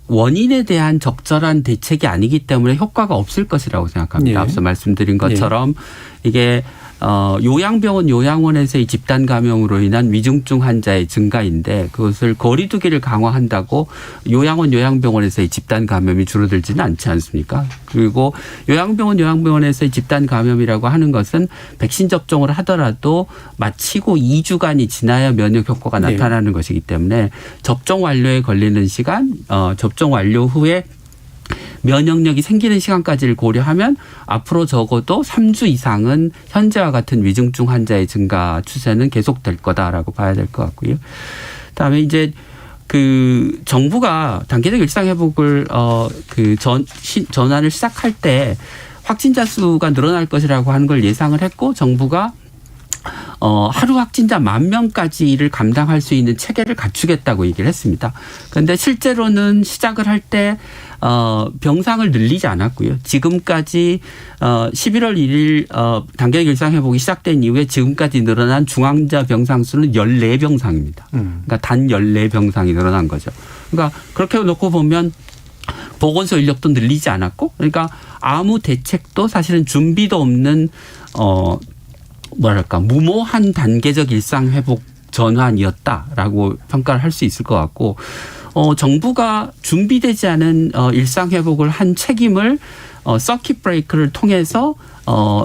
원인에 대한 적절한 대책이 아니기 때문에 효과가 없을 것이라고 생각합니다. 예. 앞서 말씀드린 것처럼 이게 요양병원, 요양원에서의 집단 감염으로 인한 위중증 환자의 증가인데 그것을 거리두기를 강화한다고 요양원, 요양병원에서의 집단 감염이 줄어들지는 않지 않습니까? 그리고 요양병원, 요양병원에서의 집단 감염이라고 하는 것은 백신 접종을 하더라도 마치고 2주간이 지나야 면역 효과가 나타나는 것이기 때문에 접종 완료에 걸리는 시간, 접종 완료 후에 면역력이 생기는 시간까지를 고려하면 앞으로 적어도 3주 이상은 현재와 같은 위중증 환자의 증가 추세는 계속될 거다라고 봐야 될 것 같고요. 그다음에 이제 그 정부가 단계적 일상 회복을 전환을 시작할 때 확진자 수가 늘어날 것이라고 하는 걸 예상을 했고 정부가 하루 확진자 10,000명까지를 감당할 수 있는 체계를 갖추겠다고 얘기를 했습니다. 그런데 실제로는 시작을 할 때 병상을 늘리지 않았고요. 지금까지 11월 1일 단계적 일상 회복이 시작된 이후에 지금까지 늘어난 중환자 병상 수는 14병상입니다. 그러니까 단 14병상이 늘어난 거죠. 그러니까 그렇게 놓고 보면 보건소 인력도 늘리지 않았고 그러니까 아무 대책도 사실은 준비도 없는 무모한 단계적 일상 회복 전환이었다라고 평가를 할 수 있을 것 같고 정부가 준비되지 않은 일상 회복을 한 책임을 서킷 브레이크를 통해서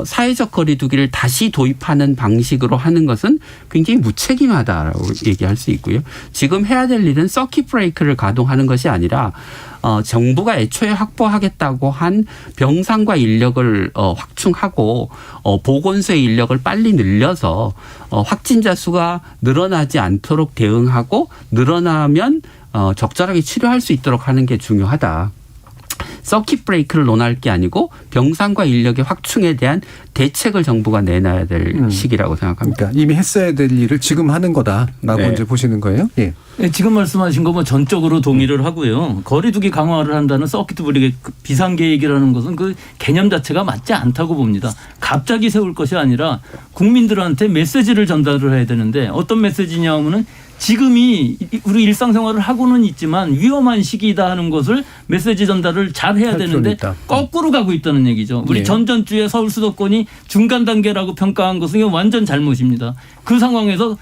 사회적 거리두기를 다시 도입하는 방식으로 하는 것은 굉장히 무책임하다라고 얘기할 수 있고요. 지금 해야 될 일은 서킷 브레이크를 가동하는 것이 아니라 정부가 애초에 확보하겠다고 한 병상과 인력을 확충하고 보건소의 인력을 빨리 늘려서 확진자 수가 늘어나지 않도록 대응하고 늘어나면 적절하게 치료할 수 있도록 하는 게 중요하다. 서킷 브레이크를 논할 게 아니고 병상과 인력의 확충에 대한 대책을 정부가 내놔야 될 시기라고 생각합니다. 그러니까 이미 했어야 될 일을 지금 하는 거다라고 네. 이제 보시는 거예요. 예. 네, 지금 말씀하신 거 뭐 전적으로 동의를 하고요. 거리두기 강화를 한다는 서킷 브레이크 비상계획이라는 것은 그 개념 자체가 맞지 않다고 봅니다. 갑자기 세울 것이 아니라 국민들한테 메시지를 전달을 해야 되는데 어떤 메시지냐 하면은 지금이 우리 일상생활을 하고는 있지만 위험한 시기이다 하는 것을 메시지 전달을 잘 해야 되는데 거꾸로 가고 있다는 얘기죠. 우리 전전주에 서울 수도권이 중간 단계라고 평가한 것은 완전 잘못입니다. 그 상황에서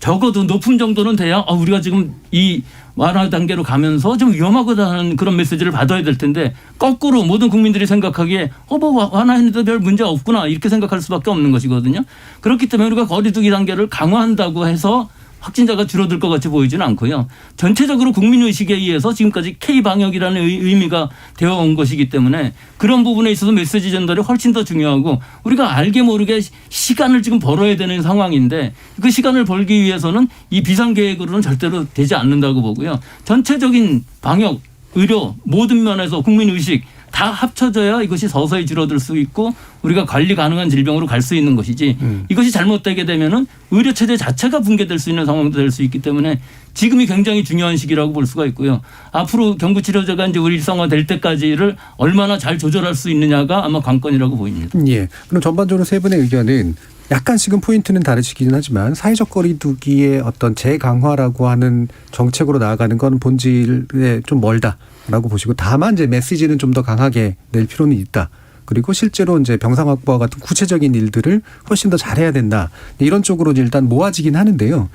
적어도 높은 정도는 돼야 우리가 지금 이 완화 단계로 가면서 좀 위험하다는 그런 메시지를 받아야 될 텐데 거꾸로 모든 국민들이 생각하기에 뭐 완화했는데 별 문제가 없구나 이렇게 생각할 수밖에 없는 것이거든요. 그렇기 때문에 우리가 거리두기 단계를 강화한다고 해서 확진자가 줄어들 것 같이 보이지는 않고요. 전체적으로 국민의식에 의해서 지금까지 K방역이라는 의미가 되어 온 것이기 때문에 그런 부분에 있어서 메시지 전달이 훨씬 더 중요하고 우리가 알게 모르게 시간을 지금 벌어야 되는 상황인데 그 시간을 벌기 위해서는 이 비상계획으로는 절대로 되지 않는다고 보고요. 전체적인 방역, 의료 모든 면에서 국민의식 다 합쳐져야 이것이 서서히 줄어들 수 있고 우리가 관리 가능한 질병으로 갈 수 있는 것이지 이것이 잘못되게 되면은 의료체제 자체가 붕괴될 수 있는 상황도 될 수 있기 때문에 지금이 굉장히 중요한 시기라고 볼 수가 있고요. 앞으로 경구치료제가 이제 우리 일상화될 때까지를 얼마나 잘 조절할 수 있느냐가 아마 관건이라고 보입니다. 예. 그럼 전반적으로 세 분의 의견은 약간씩은 포인트는 다르시긴 하지만 사회적 거리두기의 어떤 재강화라고 하는 정책으로 나아가는 건 본질에 좀 멀다라고 보시고 다만 이제 메시지는 좀 더 강하게 낼 필요는 있다. 그리고 실제로 이제 병상 확보와 같은 구체적인 일들을 훨씬 더 잘해야 된다. 이런 쪽으로 일단 모아지긴 하는데요.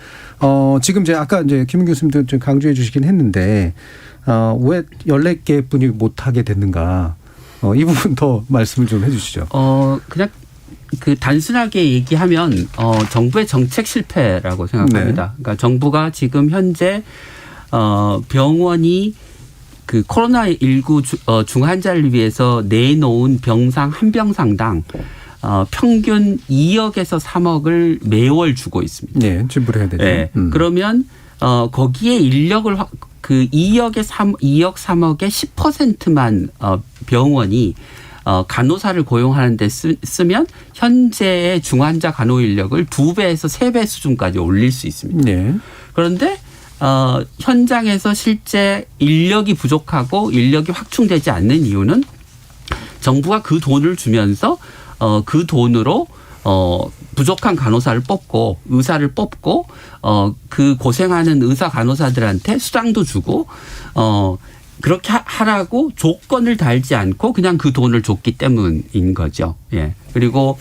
지금 이제 아까 이제 김은 교수님도 좀 강조해 주시긴 했는데 왜 14개 분이 못하게 됐는가? 이 부분 더 말씀을 좀 해주시죠. 그냥 그 단순하게 얘기하면 정부의 정책 실패라고 생각합니다. 네. 그러니까 정부가 지금 현재 병원이 그 코로나19 중환자를 위해서 내놓은 병상 한 병상당 평균 2억에서 3억을 매월 주고 있습니다. 네, 지불해야 되죠. 네. 그러면 거기에 인력을 그 2억 3억의 10%만 병원이 간호사를 고용하는 데 쓰면 현재의 중환자 간호 인력을 2배에서 3배 수준까지 올릴 수 있습니다. 네. 그런데 현장에서 실제 인력이 부족하고 인력이 확충되지 않는 이유는 정부가 그 돈을 주면서 그 돈으로 부족한 간호사를 뽑고 의사를 뽑고 그 고생하는 의사 간호사들한테 수당도 주고 그렇게 하라고 조건을 달지 않고 그냥 그 돈을 줬기 때문인 거죠. 예. 그리고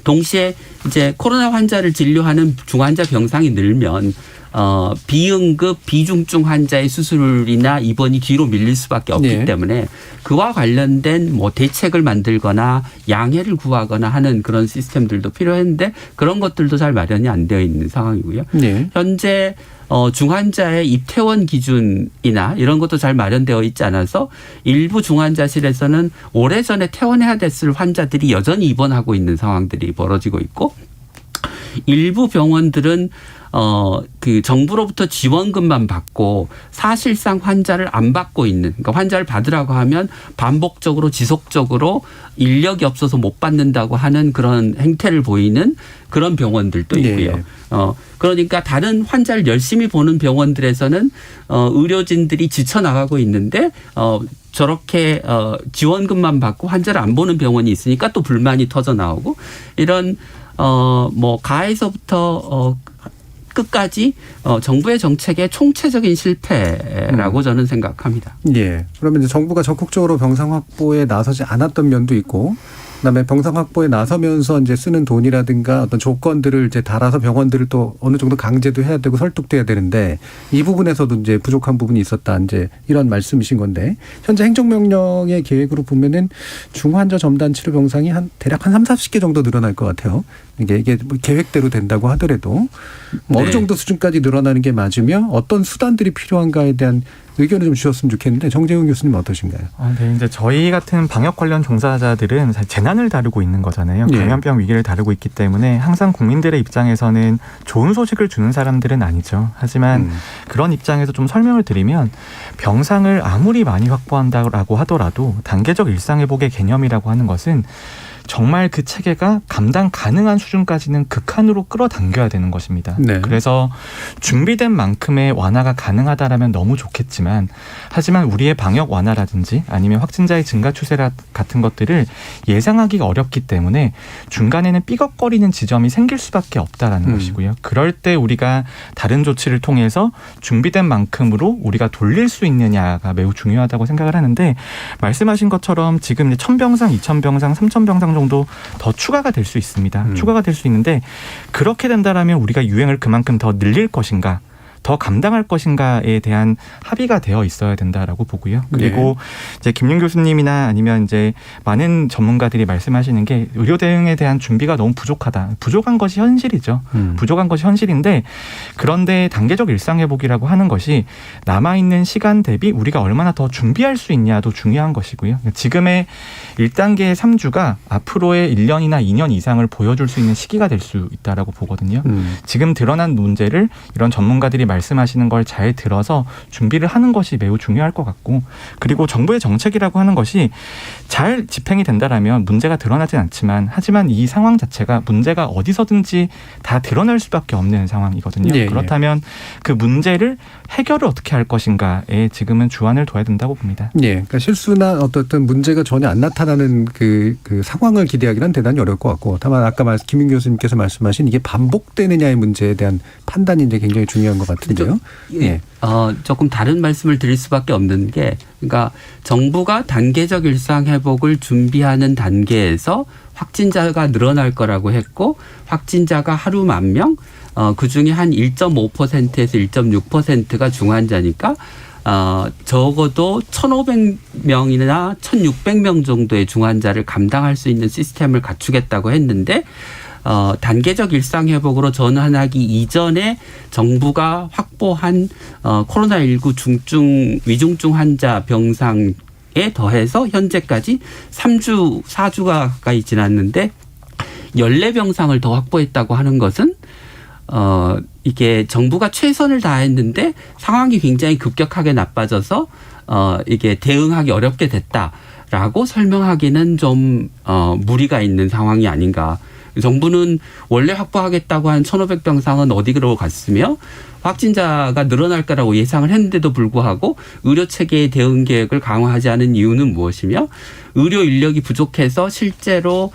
동시에 이제 코로나 환자를 진료하는 중환자 병상이 늘면 비응급 비중증 환자의 수술이나 입원이 뒤로 밀릴 수밖에 없기 네. 때문에 그와 관련된 뭐 대책을 만들거나 양해를 구하거나 하는 그런 시스템들도 필요했는데 그런 것들도 잘 마련이 안 되어 있는 상황이고요. 네. 현재 중환자의 입퇴원 기준이나 이런 것도 잘 마련되어 있지 않아서 일부 중환자실에서는 오래전에 퇴원해야 됐을 환자들이 여전히 입원하고 있는 상황들이 벌어지고 있고 일부 병원들은 그 정부로부터 지원금만 받고 사실상 환자를 안 받고 있는, 그러니까 환자를 받으라고 하면 반복적으로 지속적으로 인력이 없어서 못 받는다고 하는 그런 행태를 보이는 그런 병원들도 있고요. 네. 그러니까 다른 환자를 열심히 보는 병원들에서는 의료진들이 지쳐나가고 있는데 저렇게 지원금만 받고 환자를 안 보는 병원이 있으니까 또 불만이 터져 나오고 이런 뭐 가에서부터 끝까지 정부의 정책의 총체적인 실패라고 저는 생각합니다. 예. 그러면 이제 정부가 적극적으로 병상 확보에 나서지 않았던 면도 있고, 그다음에 병상 확보에 나서면서 이제 쓰는 돈이라든가 어떤 조건들을 이제 달아서 병원들을 또 어느 정도 강제도 해야 되고 설득도 해야 되는데 이 부분에서도 이제 부족한 부분이 있었다. 이제 이런 말씀이신 건데 현재 행정명령의 계획으로 보면은 중환자 점단 치료 병상이 대략 한 30-40개 정도 늘어날 것 같아요. 이게 뭐 계획대로 된다고 하더라도 뭐 어느 정도 수준까지 늘어나는 게 맞으며 어떤 수단들이 필요한가에 대한 의견을 좀 주셨으면 좋겠는데 정재훈 교수님 어떠신가요? 네, 이제 저희 같은 방역 관련 종사자들은 사실 재난을 다루고 있는 거잖아요. 예. 감염병 위기를 다루고 있기 때문에 항상 국민들의 입장에서는 좋은 소식을 주는 사람들은 아니죠. 하지만 그런 입장에서 좀 설명을 드리면 병상을 아무리 많이 확보한다고 하더라도 단계적 일상회복의 개념이라고 하는 것은 정말 그 체계가 감당 가능한 수준까지는 극한으로 끌어당겨야 되는 것입니다. 네. 그래서 준비된 만큼의 완화가 가능하다라면 너무 좋겠지만 하지만 우리의 방역 완화라든지 아니면 확진자의 증가 추세 같은 것들을 예상하기가 어렵기 때문에 중간에는 삐걱거리는 지점이 생길 수밖에 없다라는 것이고요. 그럴 때 우리가 다른 조치를 통해서 준비된 만큼으로 우리가 돌릴 수 있느냐가 매우 중요하다고 생각을 하는데 말씀하신 것처럼 지금 1,000병상, 2,000병상, 3,000병상 정도 더 추가가 될 수 있습니다. 추가가 될 수 있는데 그렇게 된다라면 우리가 유행을 그만큼 더 늘릴 것인가 더 감당할 것인가에 대한 합의가 되어 있어야 된다라고 보고요. 그리고 이제 김윤 교수님이나 아니면 이제 많은 전문가들이 말씀하시는 게 의료 대응에 대한 준비가 너무 부족하다. 부족한 것이 현실이죠. 부족한 것이 현실인데 그런데 단계적 일상 회복이라고 하는 것이 남아있는 시간 대비 우리가 얼마나 더 준비할 수 있냐도 중요한 것이고요. 지금의 1단계 3주가 앞으로의 1년이나 2년 이상을 보여줄 수 있는 시기가 될 수 있다라고 보거든요. 지금 드러난 문제를 이런 전문가들이 말씀하시는 걸 잘 들어서 준비를 하는 것이 매우 중요할 것 같고 그리고 정부의 정책이라고 하는 것이 잘 집행이 된다라면 문제가 드러나진 않지만 하지만 이 상황 자체가 문제가 어디서든지 다 드러날 수밖에 없는 상황이거든요. 예, 그렇다면 그 문제를 해결을 어떻게 할 것인가에 지금은 주안을 둬야 된다고 봅니다. 예, 그러니까 실수나 어떤 문제가 전혀 안 나타나는 그 상황을 기대하기는 대단히 어려울 것 같고 다만 아까 김윤 교수님께서 말씀하신 이게 반복되느냐의 문제에 대한 판단이 이제 굉장히 중요한 것 같은데요. 예. 조금 다른 말씀을 드릴 수밖에 없는 게 그러니까 정부가 단계적 일상 회복을 준비하는 단계에서 확진자가 늘어날 거라고 했고 확진자가 하루 10,000명 그중에 한 1.5%에서 1.6%가 중환자니까 적어도 1,500명이나 1,600명 정도의 중환자를 감당할 수 있는 시스템을 갖추겠다고 했는데 단계적 일상회복으로 전환하기 이전에 정부가 확보한 코로나19 중증, 위중증 환자 병상에 더해서 현재까지 3주, 4주가 가까이 지났는데 14병상을 더 확보했다고 하는 것은 이게 정부가 최선을 다했는데 상황이 굉장히 급격하게 나빠져서 이게 대응하기 어렵게 됐다라고 설명하기는 좀 무리가 있는 상황이 아닌가. 정부는 원래 확보하겠다고 한 1,500병상은 어디로 갔으며 확진자가 늘어날 거라고 예상을 했는데도 불구하고 의료체계의 대응 계획을 강화하지 않은 이유는 무엇이며 의료 인력이 부족해서 실제로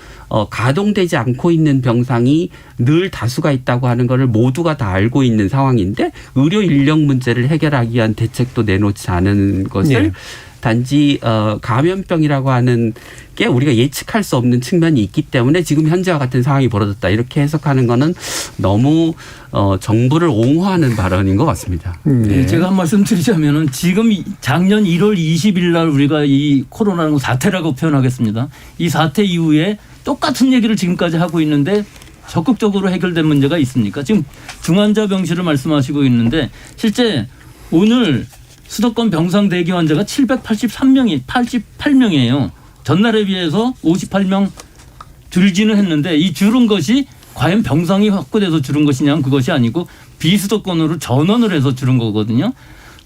가동되지 않고 있는 병상이 늘 다수가 있다고 하는 것을 모두가 다 알고 있는 상황인데 의료 인력 문제를 해결하기 위한 대책도 내놓지 않은 것을 단지 감염병이라고 하는 게 우리가 예측할 수 없는 측면이 있기 때문에 지금 현재와 같은 상황이 벌어졌다. 이렇게 해석하는 거는 너무 정부를 옹호하는 발언인 것 같습니다. 네, 제가 한 말씀 드리자면은 지금 작년 1월 20일 날 우리가 이 코로나19 사태라고 표현하겠습니다. 이 사태 이후에 똑같은 얘기를 지금까지 하고 있는데 적극적으로 해결된 문제가 있습니까? 지금 중환자 병실을 말씀하시고 있는데 실제 오늘 수도권 병상 대기 환자가 788명이에요. 전날에 비해서 58명 줄지는 했는데 이 줄은 것이 과연 병상이 확보돼서 줄은 것이냐면 그것이 아니고 비수도권으로 전원을 해서 줄은 거거든요.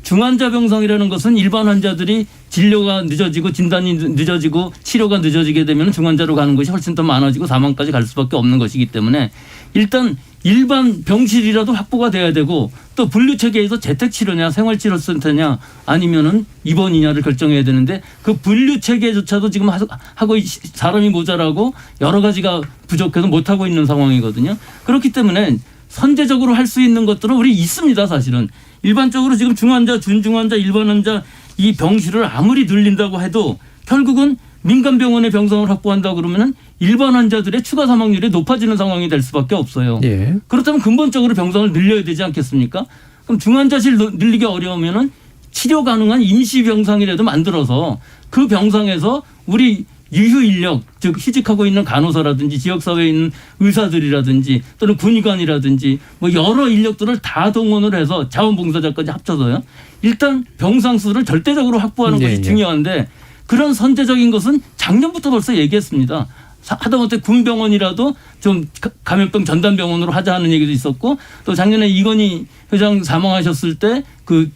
중환자 병상이라는 것은 일반 환자들이 진료가 늦어지고 진단이 늦어지고 치료가 늦어지게 되면 중환자로 가는 것이 훨씬 더 많아지고 사망까지 갈 수밖에 없는 것이기 때문에 일단 일반 병실이라도 확보가 돼야 되고 또 분류체계에서 재택치료냐 생활치료센터냐 아니면은 입원이냐를 결정해야 되는데 그 분류체계조차도 지금 하고 사람이 모자라고 여러 가지가 부족해서 못하고 있는 상황이거든요. 그렇기 때문에 선제적으로 할 수 있는 것들은 우리 있습니다. 사실은. 일반적으로 지금 중환자, 준중환자, 일반 환자 이 병실을 아무리 늘린다고 해도 결국은 민간병원의 병상을 확보한다 그러면은 일반 환자들의 추가 사망률이 높아지는 상황이 될 수밖에 없어요. 예. 그렇다면 근본적으로 병상을 늘려야 되지 않겠습니까? 그럼 중환자실 늘리기 어려우면은 치료 가능한 임시 병상이라도 만들어서 그 병상에서 우리 유휴 인력, 즉 휴직하고 있는 간호사라든지 지역사회에 있는 의사들이라든지 또는 군의관이라든지 뭐 여러 인력들을 다 동원을 해서 자원봉사자까지 합쳐서요. 일단 병상 수를 절대적으로 확보하는 것이 중요한데 그런 선제적인 것은 작년부터 벌써 얘기했습니다. 하다못해 군병원이라도 좀 감염병 전담병원으로 하자 하는 얘기도 있었고 또 작년에 이건희 회장 사망하셨을 때 그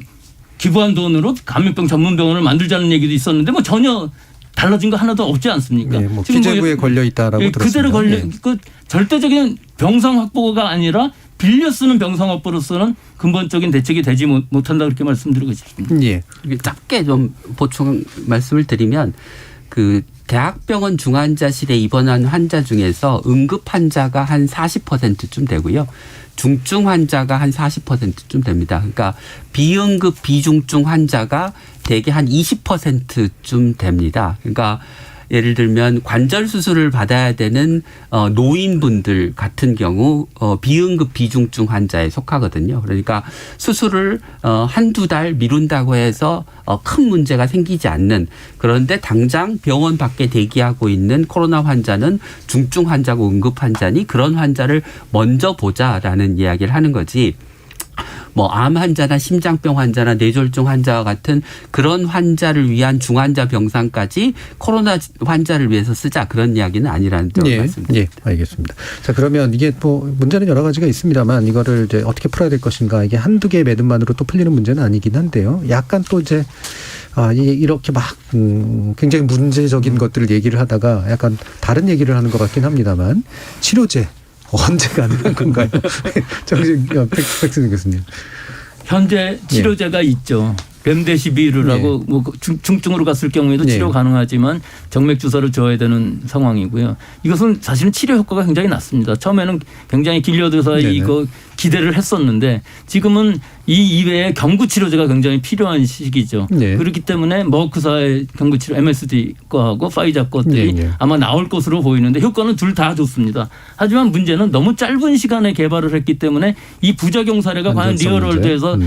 기부한 돈으로 감염병 전문병원을 만들자는 얘기도 있었는데 뭐 전혀 달라진 거 하나도 없지 않습니까? 네, 뭐 기재부에 걸려 있다라고 들었습니다. 그대로 걸려 그 절대적인 병상 확보가 아니라 빌려 쓰는 병상 확보로서는 근본적인 대책이 되지 못한다 그렇게 말씀드리고 싶습니다. 예. 짧게 좀 보충 말씀을 드리면 그 대학병원 중환자실에 입원한 환자 중에서 응급 환자가 한 40%쯤 되고요. 중증 환자가 한 40%쯤 됩니다. 그러니까 비응급 비중증 환자가 대개 한 20%쯤 됩니다. 그러니까 예를 들면 관절 수술을 받아야 되는 노인분들 같은 경우 비응급 비중증 환자에 속하거든요. 그러니까 수술을 한두 달 미룬다고 해서 큰 문제가 생기지 않는, 그런데 당장 병원 밖에 대기하고 있는 코로나 환자는 중증 환자고 응급 환자니 그런 환자를 먼저 보자라는 이야기를 하는 거지. 뭐 암 환자나 심장병 환자나 뇌졸중 환자와 같은 그런 환자를 위한 중환자 병상까지 코로나 환자를 위해서 쓰자, 그런 이야기는 아니라는 점을 말씀드립니다. 예, 알겠습니다. 자, 그러면 이게 뭐 문제는 여러 가지가 있습니다만 이거를 이제 어떻게 풀어야 될 것인가, 이게 한두 개의 매듭만으로 또 풀리는 문제는 아니긴 한데요. 약간 또 이제 이렇게 막 굉장히 문제적인 것들을 얘기를 하다가 약간 다른 얘기를 하는 것 같긴 합니다만, 치료제 언제 가능한 건가요? 백승준 교수님. 현재 치료제가 있죠. 렘데시비르라고 뭐 중증으로 갔을 경우에도 치료 가능하지만 정맥 주사를 줘야 되는 상황이고요. 이것은 사실은 치료 효과가 굉장히 낮습니다. 처음에는 굉장히 길려드서 이거 기대를 했었는데 지금은 이 이외에 경구 치료제가 굉장히 필요한 시기죠. 그렇기 때문에 머크사의 경구 치료 MSD 거하고 파이자 것들이 아마 나올 것으로 보이는데 효과는 둘 다 좋습니다. 하지만 문제는 너무 짧은 시간에 개발을 했기 때문에 이 부작용 사례가 과연 리얼월드에서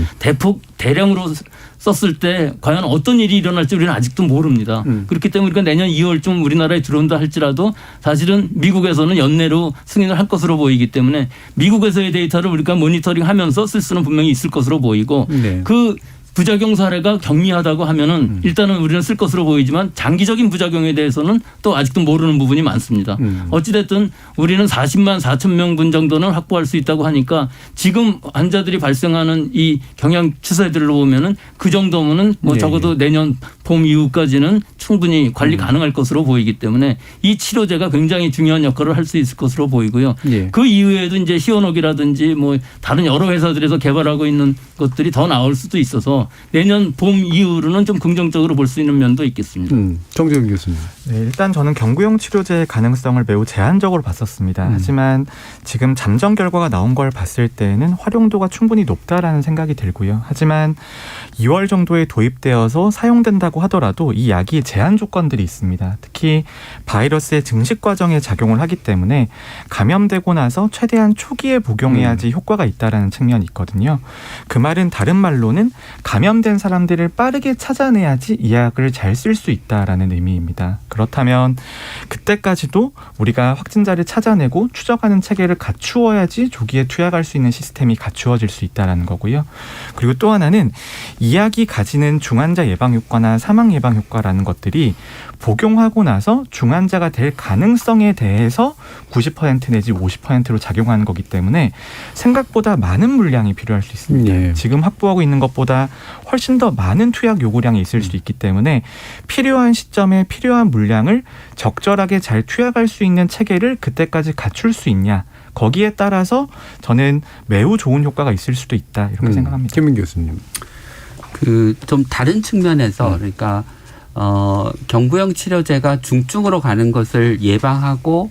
대량으로 썼을 때 과연 어떤 일이 일어날지 우리는 아직도 모릅니다. 그렇기 때문에 우리가 내년 2월쯤 우리나라에 들어온다 할지라도 사실은 미국에서는 연내로 승인을 할 것으로 보이기 때문에 미국에서의 데이터를 우리가 모니터링하면서 쓸 수는 분명히 있을 것으로 보이고 그 부작용 사례가 경미하다고 하면은 일단은 우리는 쓸 것으로 보이지만 장기적인 부작용에 대해서는 또 아직도 모르는 부분이 많습니다. 어찌됐든 우리는 40만 4천 명분 정도는 확보할 수 있다고 하니까 지금 환자들이 발생하는 이 경향 추세들을 보면은 그 정도면은 뭐 적어도 내년 봄 이후까지는 충분히 관리 가능할 것으로 보이기 때문에 이 치료제가 굉장히 중요한 역할을 할 수 있을 것으로 보이고요. 그 이후에도 이제 시오녹이라든지 뭐 다른 여러 회사들에서 개발하고 있는 것들이 더 나올 수도 있어서 내년 봄 이후로는 좀 긍정적으로 볼 수 있는 면도 있겠습니다. 정재훈 교수님. 네, 일단 저는 경구용 치료제의 가능성을 매우 제한적으로 봤었습니다. 하지만 지금 잠정 결과가 나온 걸 봤을 때는 활용도가 충분히 높다라는 생각이 들고요. 하지만 2월 정도에 도입되어서 사용된다고 하더라도 이 약이 제한 조건들이 있습니다. 특히 바이러스의 증식 과정에 작용을 하기 때문에 감염되고 나서 최대한 초기에 복용해야지 효과가 있다라는 측면이 있거든요. 그 말은 다른 말로는 감염된 사람들을 빠르게 찾아내야지 이 약을 잘 쓸 수 있다라는 의미입니다. 그렇다면 그때까지도 우리가 확진자를 찾아내고 추적하는 체계를 갖추어야지 조기에 투약할 수 있는 시스템이 갖추어질 수 있다는 거고요. 그리고 또 하나는 이 약이 가지는 중환자 예방 효과나 사망 예방 효과라는 것들이 복용하고 나서 중환자가 될 가능성에 대해서 90% 내지 50%로 작용하는 거기 때문에 생각보다 많은 물량이 필요할 수 있습니다. 지금 확보하고 있는 것보다 훨씬 더 많은 투약 요구량이 있을 수 있기 때문에 필요한 시점에 필요한 물량을 적절하게 잘 투약할 수 있는 체계를 그때까지 갖출 수 있냐, 거기에 따라서 저는 매우 좋은 효과가 있을 수도 있다, 이렇게 생각합니다. 김민 교수님. 좀 다른 측면에서 그러니까 경구용 치료제가 중증으로 가는 것을 예방하고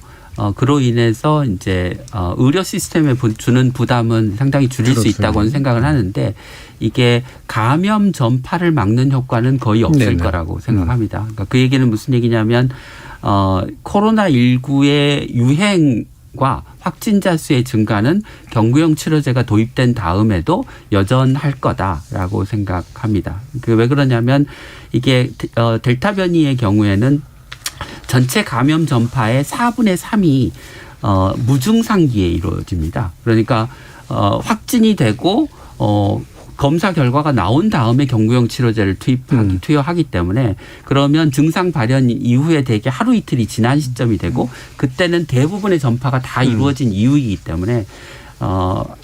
그로 인해서 이제 의료 시스템에 주는 부담은 상당히 줄일 수 있다고는 생각을 하는데, 이게 감염 전파를 막는 효과는 거의 없을 거라고 생각합니다. 그러니까 그 얘기는 무슨 얘기냐면 코로나19의 유행과 확진자 수의 증가는 경구용 치료제가 도입된 다음에도 여전할 거다라고 생각합니다. 왜 그러냐면 이게 델타 변이의 경우에는 전체 감염 전파의 4분의 3이 무증상기에 이루어집니다. 그러니까 확진이 되고 검사 결과가 나온 다음에 경구용 치료제를 투여하기 때문에, 그러면 증상 발현 이후에 대개 하루 이틀이 지난 시점이 되고 그때는 대부분의 전파가 다 이루어진 이후이기 때문에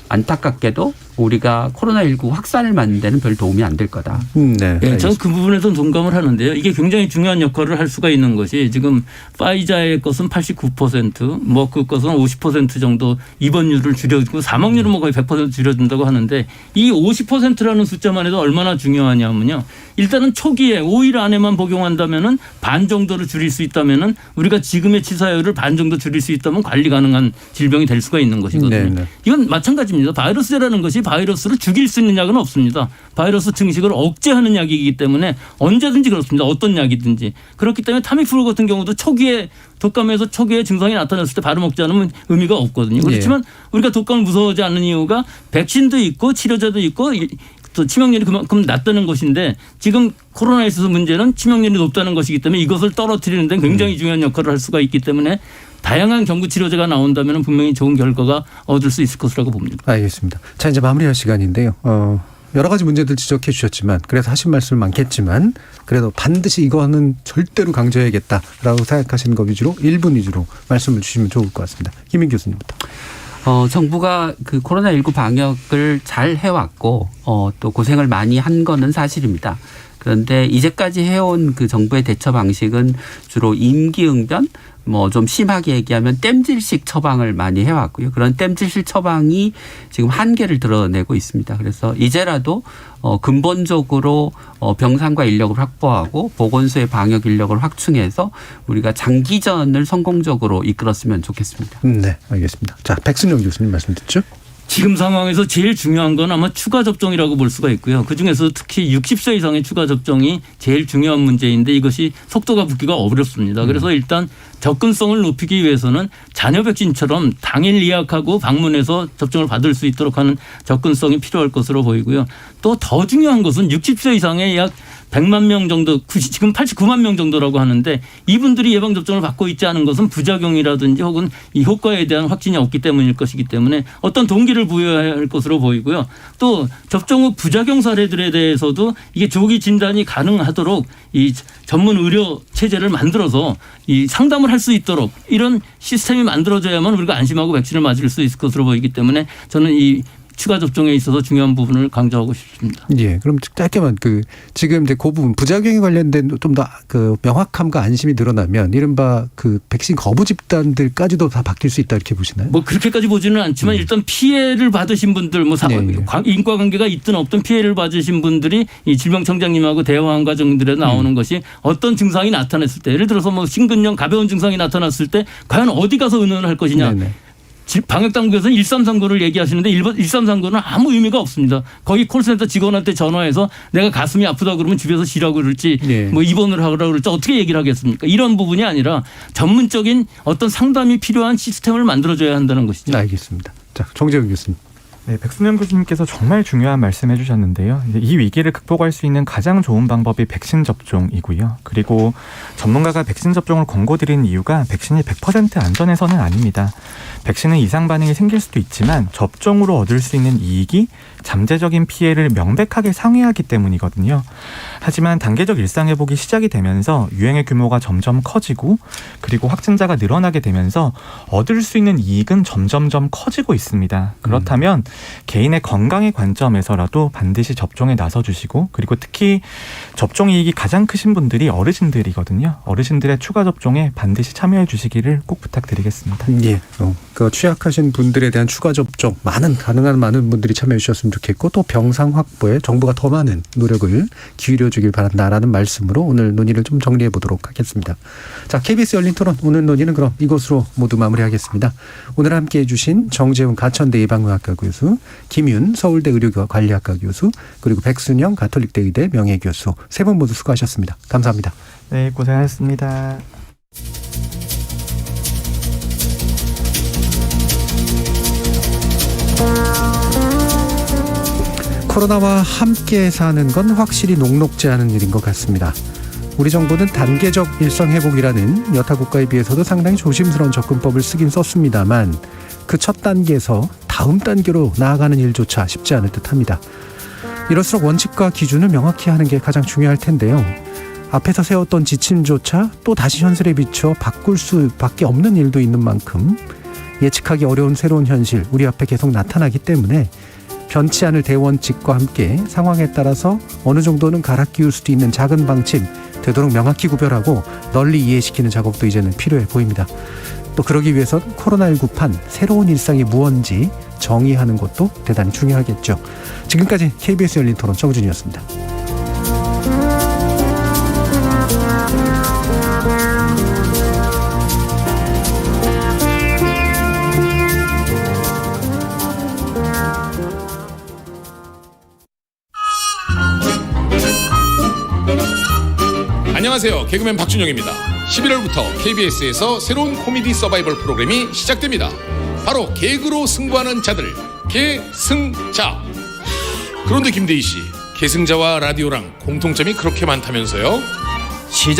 안타깝게도 우리가 코로나19 확산을 막는 데는 별 도움이 안 될 거다. 저는 그 부분에서 동감을 하는데요. 이게 굉장히 중요한 역할을 할 수가 있는 것이, 지금 파이자의 것은 89%, 머크 것은 50% 정도 입원율을 줄여주고 사망률은 뭐 거의 100% 줄여준다고 하는데, 이 50%라는 숫자만 해도 얼마나 중요하냐면요. 일단은 초기에 5일 안에만 복용한다면은 반 정도를 줄일 수 있다면은, 우리가 지금의 치사율을 반 정도 줄일 수 있다면 관리 가능한 질병이 될 수가 있는 것이거든요. 이건 마찬가지입니다. 바이러스라는 것이 바이러스를 죽일 수 있는 약은 없습니다. 바이러스 증식을 억제하는 약이기 때문에 언제든지 그렇습니다. 어떤 약이든지. 그렇기 때문에 타미플루 같은 경우도 초기에 독감에서 초기에 증상이 나타났을 때 바로 먹지 않으면 의미가 없거든요. 그렇지만 우리가 독감을 무서워하지 않는 이유가 백신도 있고 치료제도 있고 또 치명률이 그만큼 낮다는 것인데 지금 코로나에 있어서 문제는 치명률이 높다는 것이기 때문에 이것을 떨어뜨리는 데 굉장히 중요한 역할을 할 수가 있기 때문에 다양한 경구 치료제가 나온다면 분명히 좋은 결과가 얻을 수 있을 것이라고 봅니다. 알겠습니다. 자, 이제 마무리할 시간인데요. 여러 가지 문제들 지적해 주셨지만 그래서 하신 말씀 많겠지만 그래도 반드시 이거는 절대로 강조해야겠다라고 생각하시는 것 위주로 1분 위주로 말씀을 주시면 좋을 것 같습니다. 김인 교수님부터. 정부가 그 코로나19 방역을 잘 해왔고 또 고생을 많이 한 거는 사실입니다. 그런데 이제까지 해온 그 정부의 대처 방식은 주로 임기응변, 뭐 좀 심하게 얘기하면 땜질식 처방을 많이 해왔고요. 그런 땜질식 처방이 지금 한계를 드러내고 있습니다. 그래서 이제라도 근본적으로 병상과 인력을 확보하고 보건소의 방역 인력을 확충해서 우리가 장기전을 성공적으로 이끌었으면 좋겠습니다. 네, 알겠습니다. 자, 백순영 교수님 말씀 듣죠? 지금 상황에서 제일 중요한 건 아마 추가 접종이라고 볼 수가 있고요. 그중에서 특히 60세 이상의 추가 접종이 제일 중요한 문제인데 이것이 속도가 붙기가 어렵습니다. 그래서 일단 접근성을 높이기 위해서는 잔여 백신처럼 당일 예약하고 방문해서 접종을 받을 수 있도록 하는 접근성이 필요할 것으로 보이고요. 또 더 중요한 것은 60세 이상의 약 100만 명 정도, 지금 89만 명 정도라고 하는데 이분들이 예방접종을 받고 있지 않은 것은 부작용이라든지 혹은 이 효과에 대한 확신이 없기 때문일 것이기 때문에 어떤 동기를 부여해야 할 것으로 보이고요. 또 접종 후 부작용 사례들에 대해서도 이게 조기 진단이 가능하도록 이 전문 의료 체제를 만들어서 이 상담을 할 수 있도록 이런 시스템이 만들어져야만 우리가 안심하고 백신을 맞을 수 있을 것으로 보이기 때문에 저는 이 추가 접종에 있어서 중요한 부분을 강조하고 싶습니다. 예, 그럼 짧게만 지금 이제 그 부분 부작용에 관련된 좀 더 명확함과 안심이 늘어나면 이른바 백신 거부 집단들까지도 다 바뀔 수 있다 이렇게 보시나요? 뭐 그렇게까지 보지는 않지만 일단 피해를 받으신 분들 인과관계가 있든 없든 피해를 받으신 분들이 이 질병청장님하고 대화한 과정들에 나오는 것이 어떤 증상이 나타났을 때 예를 들어서 뭐 심근염 가벼운 증상이 나타났을 때 과연 어디 가서 의논을 할 것이냐. 네네. 방역당국에서는 1339를 얘기하시는데 1339는 아무 의미가 없습니다. 거기 콜센터 직원한테 전화해서 내가 가슴이 아프다 그러면 집에서 쉬라고 그럴지 뭐 입원을 하라고 그럴지 어떻게 얘기를 하겠습니까? 이런 부분이 아니라 전문적인 어떤 상담이 필요한 시스템을 만들어줘야 한다는 것이죠. 알겠습니다. 자, 정재훈 교수님. 네, 백순영 교수님께서 정말 중요한 말씀해 주셨는데요. 이 위기를 극복할 수 있는 가장 좋은 방법이 백신 접종이고요. 그리고 전문가가 백신 접종을 권고드리는 이유가 백신이 100% 안전해서는 아닙니다. 백신은 이상 반응이 생길 수도 있지만 접종으로 얻을 수 있는 이익이 잠재적인 피해를 명백하게 상회하기 때문이거든요. 하지만 단계적 일상회복이 시작이 되면서 유행의 규모가 점점 커지고 그리고 확진자가 늘어나게 되면서 얻을 수 있는 이익은 점점점 커지고 있습니다. 그렇다면 개인의 건강의 관점에서라도 반드시 접종에 나서주시고 그리고 특히 접종 이익이 가장 크신 분들이 어르신들이거든요. 어르신들의 추가 접종에 반드시 참여해 주시기를 꼭 부탁드리겠습니다. 예, 취약하신 분들에 대한 추가 접종 가능한 많은 분들이 참여해 주셨으면 좋겠고 또 병상 확보에 정부가 더 많은 노력을 기울여주길 바란다라는 말씀으로 오늘 논의를 좀 정리해 보도록 하겠습니다. 자, KBS 열린 토론 오늘 논의는 그럼 이것으로 모두 마무리하겠습니다. 오늘 함께해 주신 정재훈 가천대 예방의학과 교수, 김윤 서울대 의료관리학과 교수, 그리고 백순영 가톨릭대 의대 명예교수 세 분 모두 수고하셨습니다. 감사합니다. 네, 고생하셨습니다. 코로나와 함께 사는 건 확실히 녹록지 않은 일인 것 같습니다. 우리 정부는 단계적 일상회복이라는 여타 국가에 비해서도 상당히 조심스러운 접근법을 쓰긴 썼습니다만 그 첫 단계에서 다음 단계로 나아가는 일조차 쉽지 않을 듯합니다. 이럴수록 원칙과 기준을 명확히 하는 게 가장 중요할 텐데요. 앞에서 세웠던 지침조차 또 다시 현실에 비춰 바꿀 수밖에 없는 일도 있는 만큼 예측하기 어려운 새로운 현실 우리 앞에 계속 나타나기 때문에 변치 않을 대원칙과 함께 상황에 따라서 어느 정도는 갈아 끼울 수도 있는 작은 방침 되도록 명확히 구별하고 널리 이해시키는 작업도 이제는 필요해 보입니다. 또 그러기 위해선 코로나19판 새로운 일상이 무언지 정의하는 것도 대단히 중요하겠죠. 지금까지 KBS 열린 토론 정준이었습니다. 안녕하세요. 개그맨 박준영입니다. 11월부터 KBS에서 새로운 코미디 서바이벌 프로그램이 시작됩니다. 바로 개그로 승부하는 자들, 계승자. 그런데 김대희 씨, 계승자와 라디오랑 공통점이 그렇게 많다면서요? 시작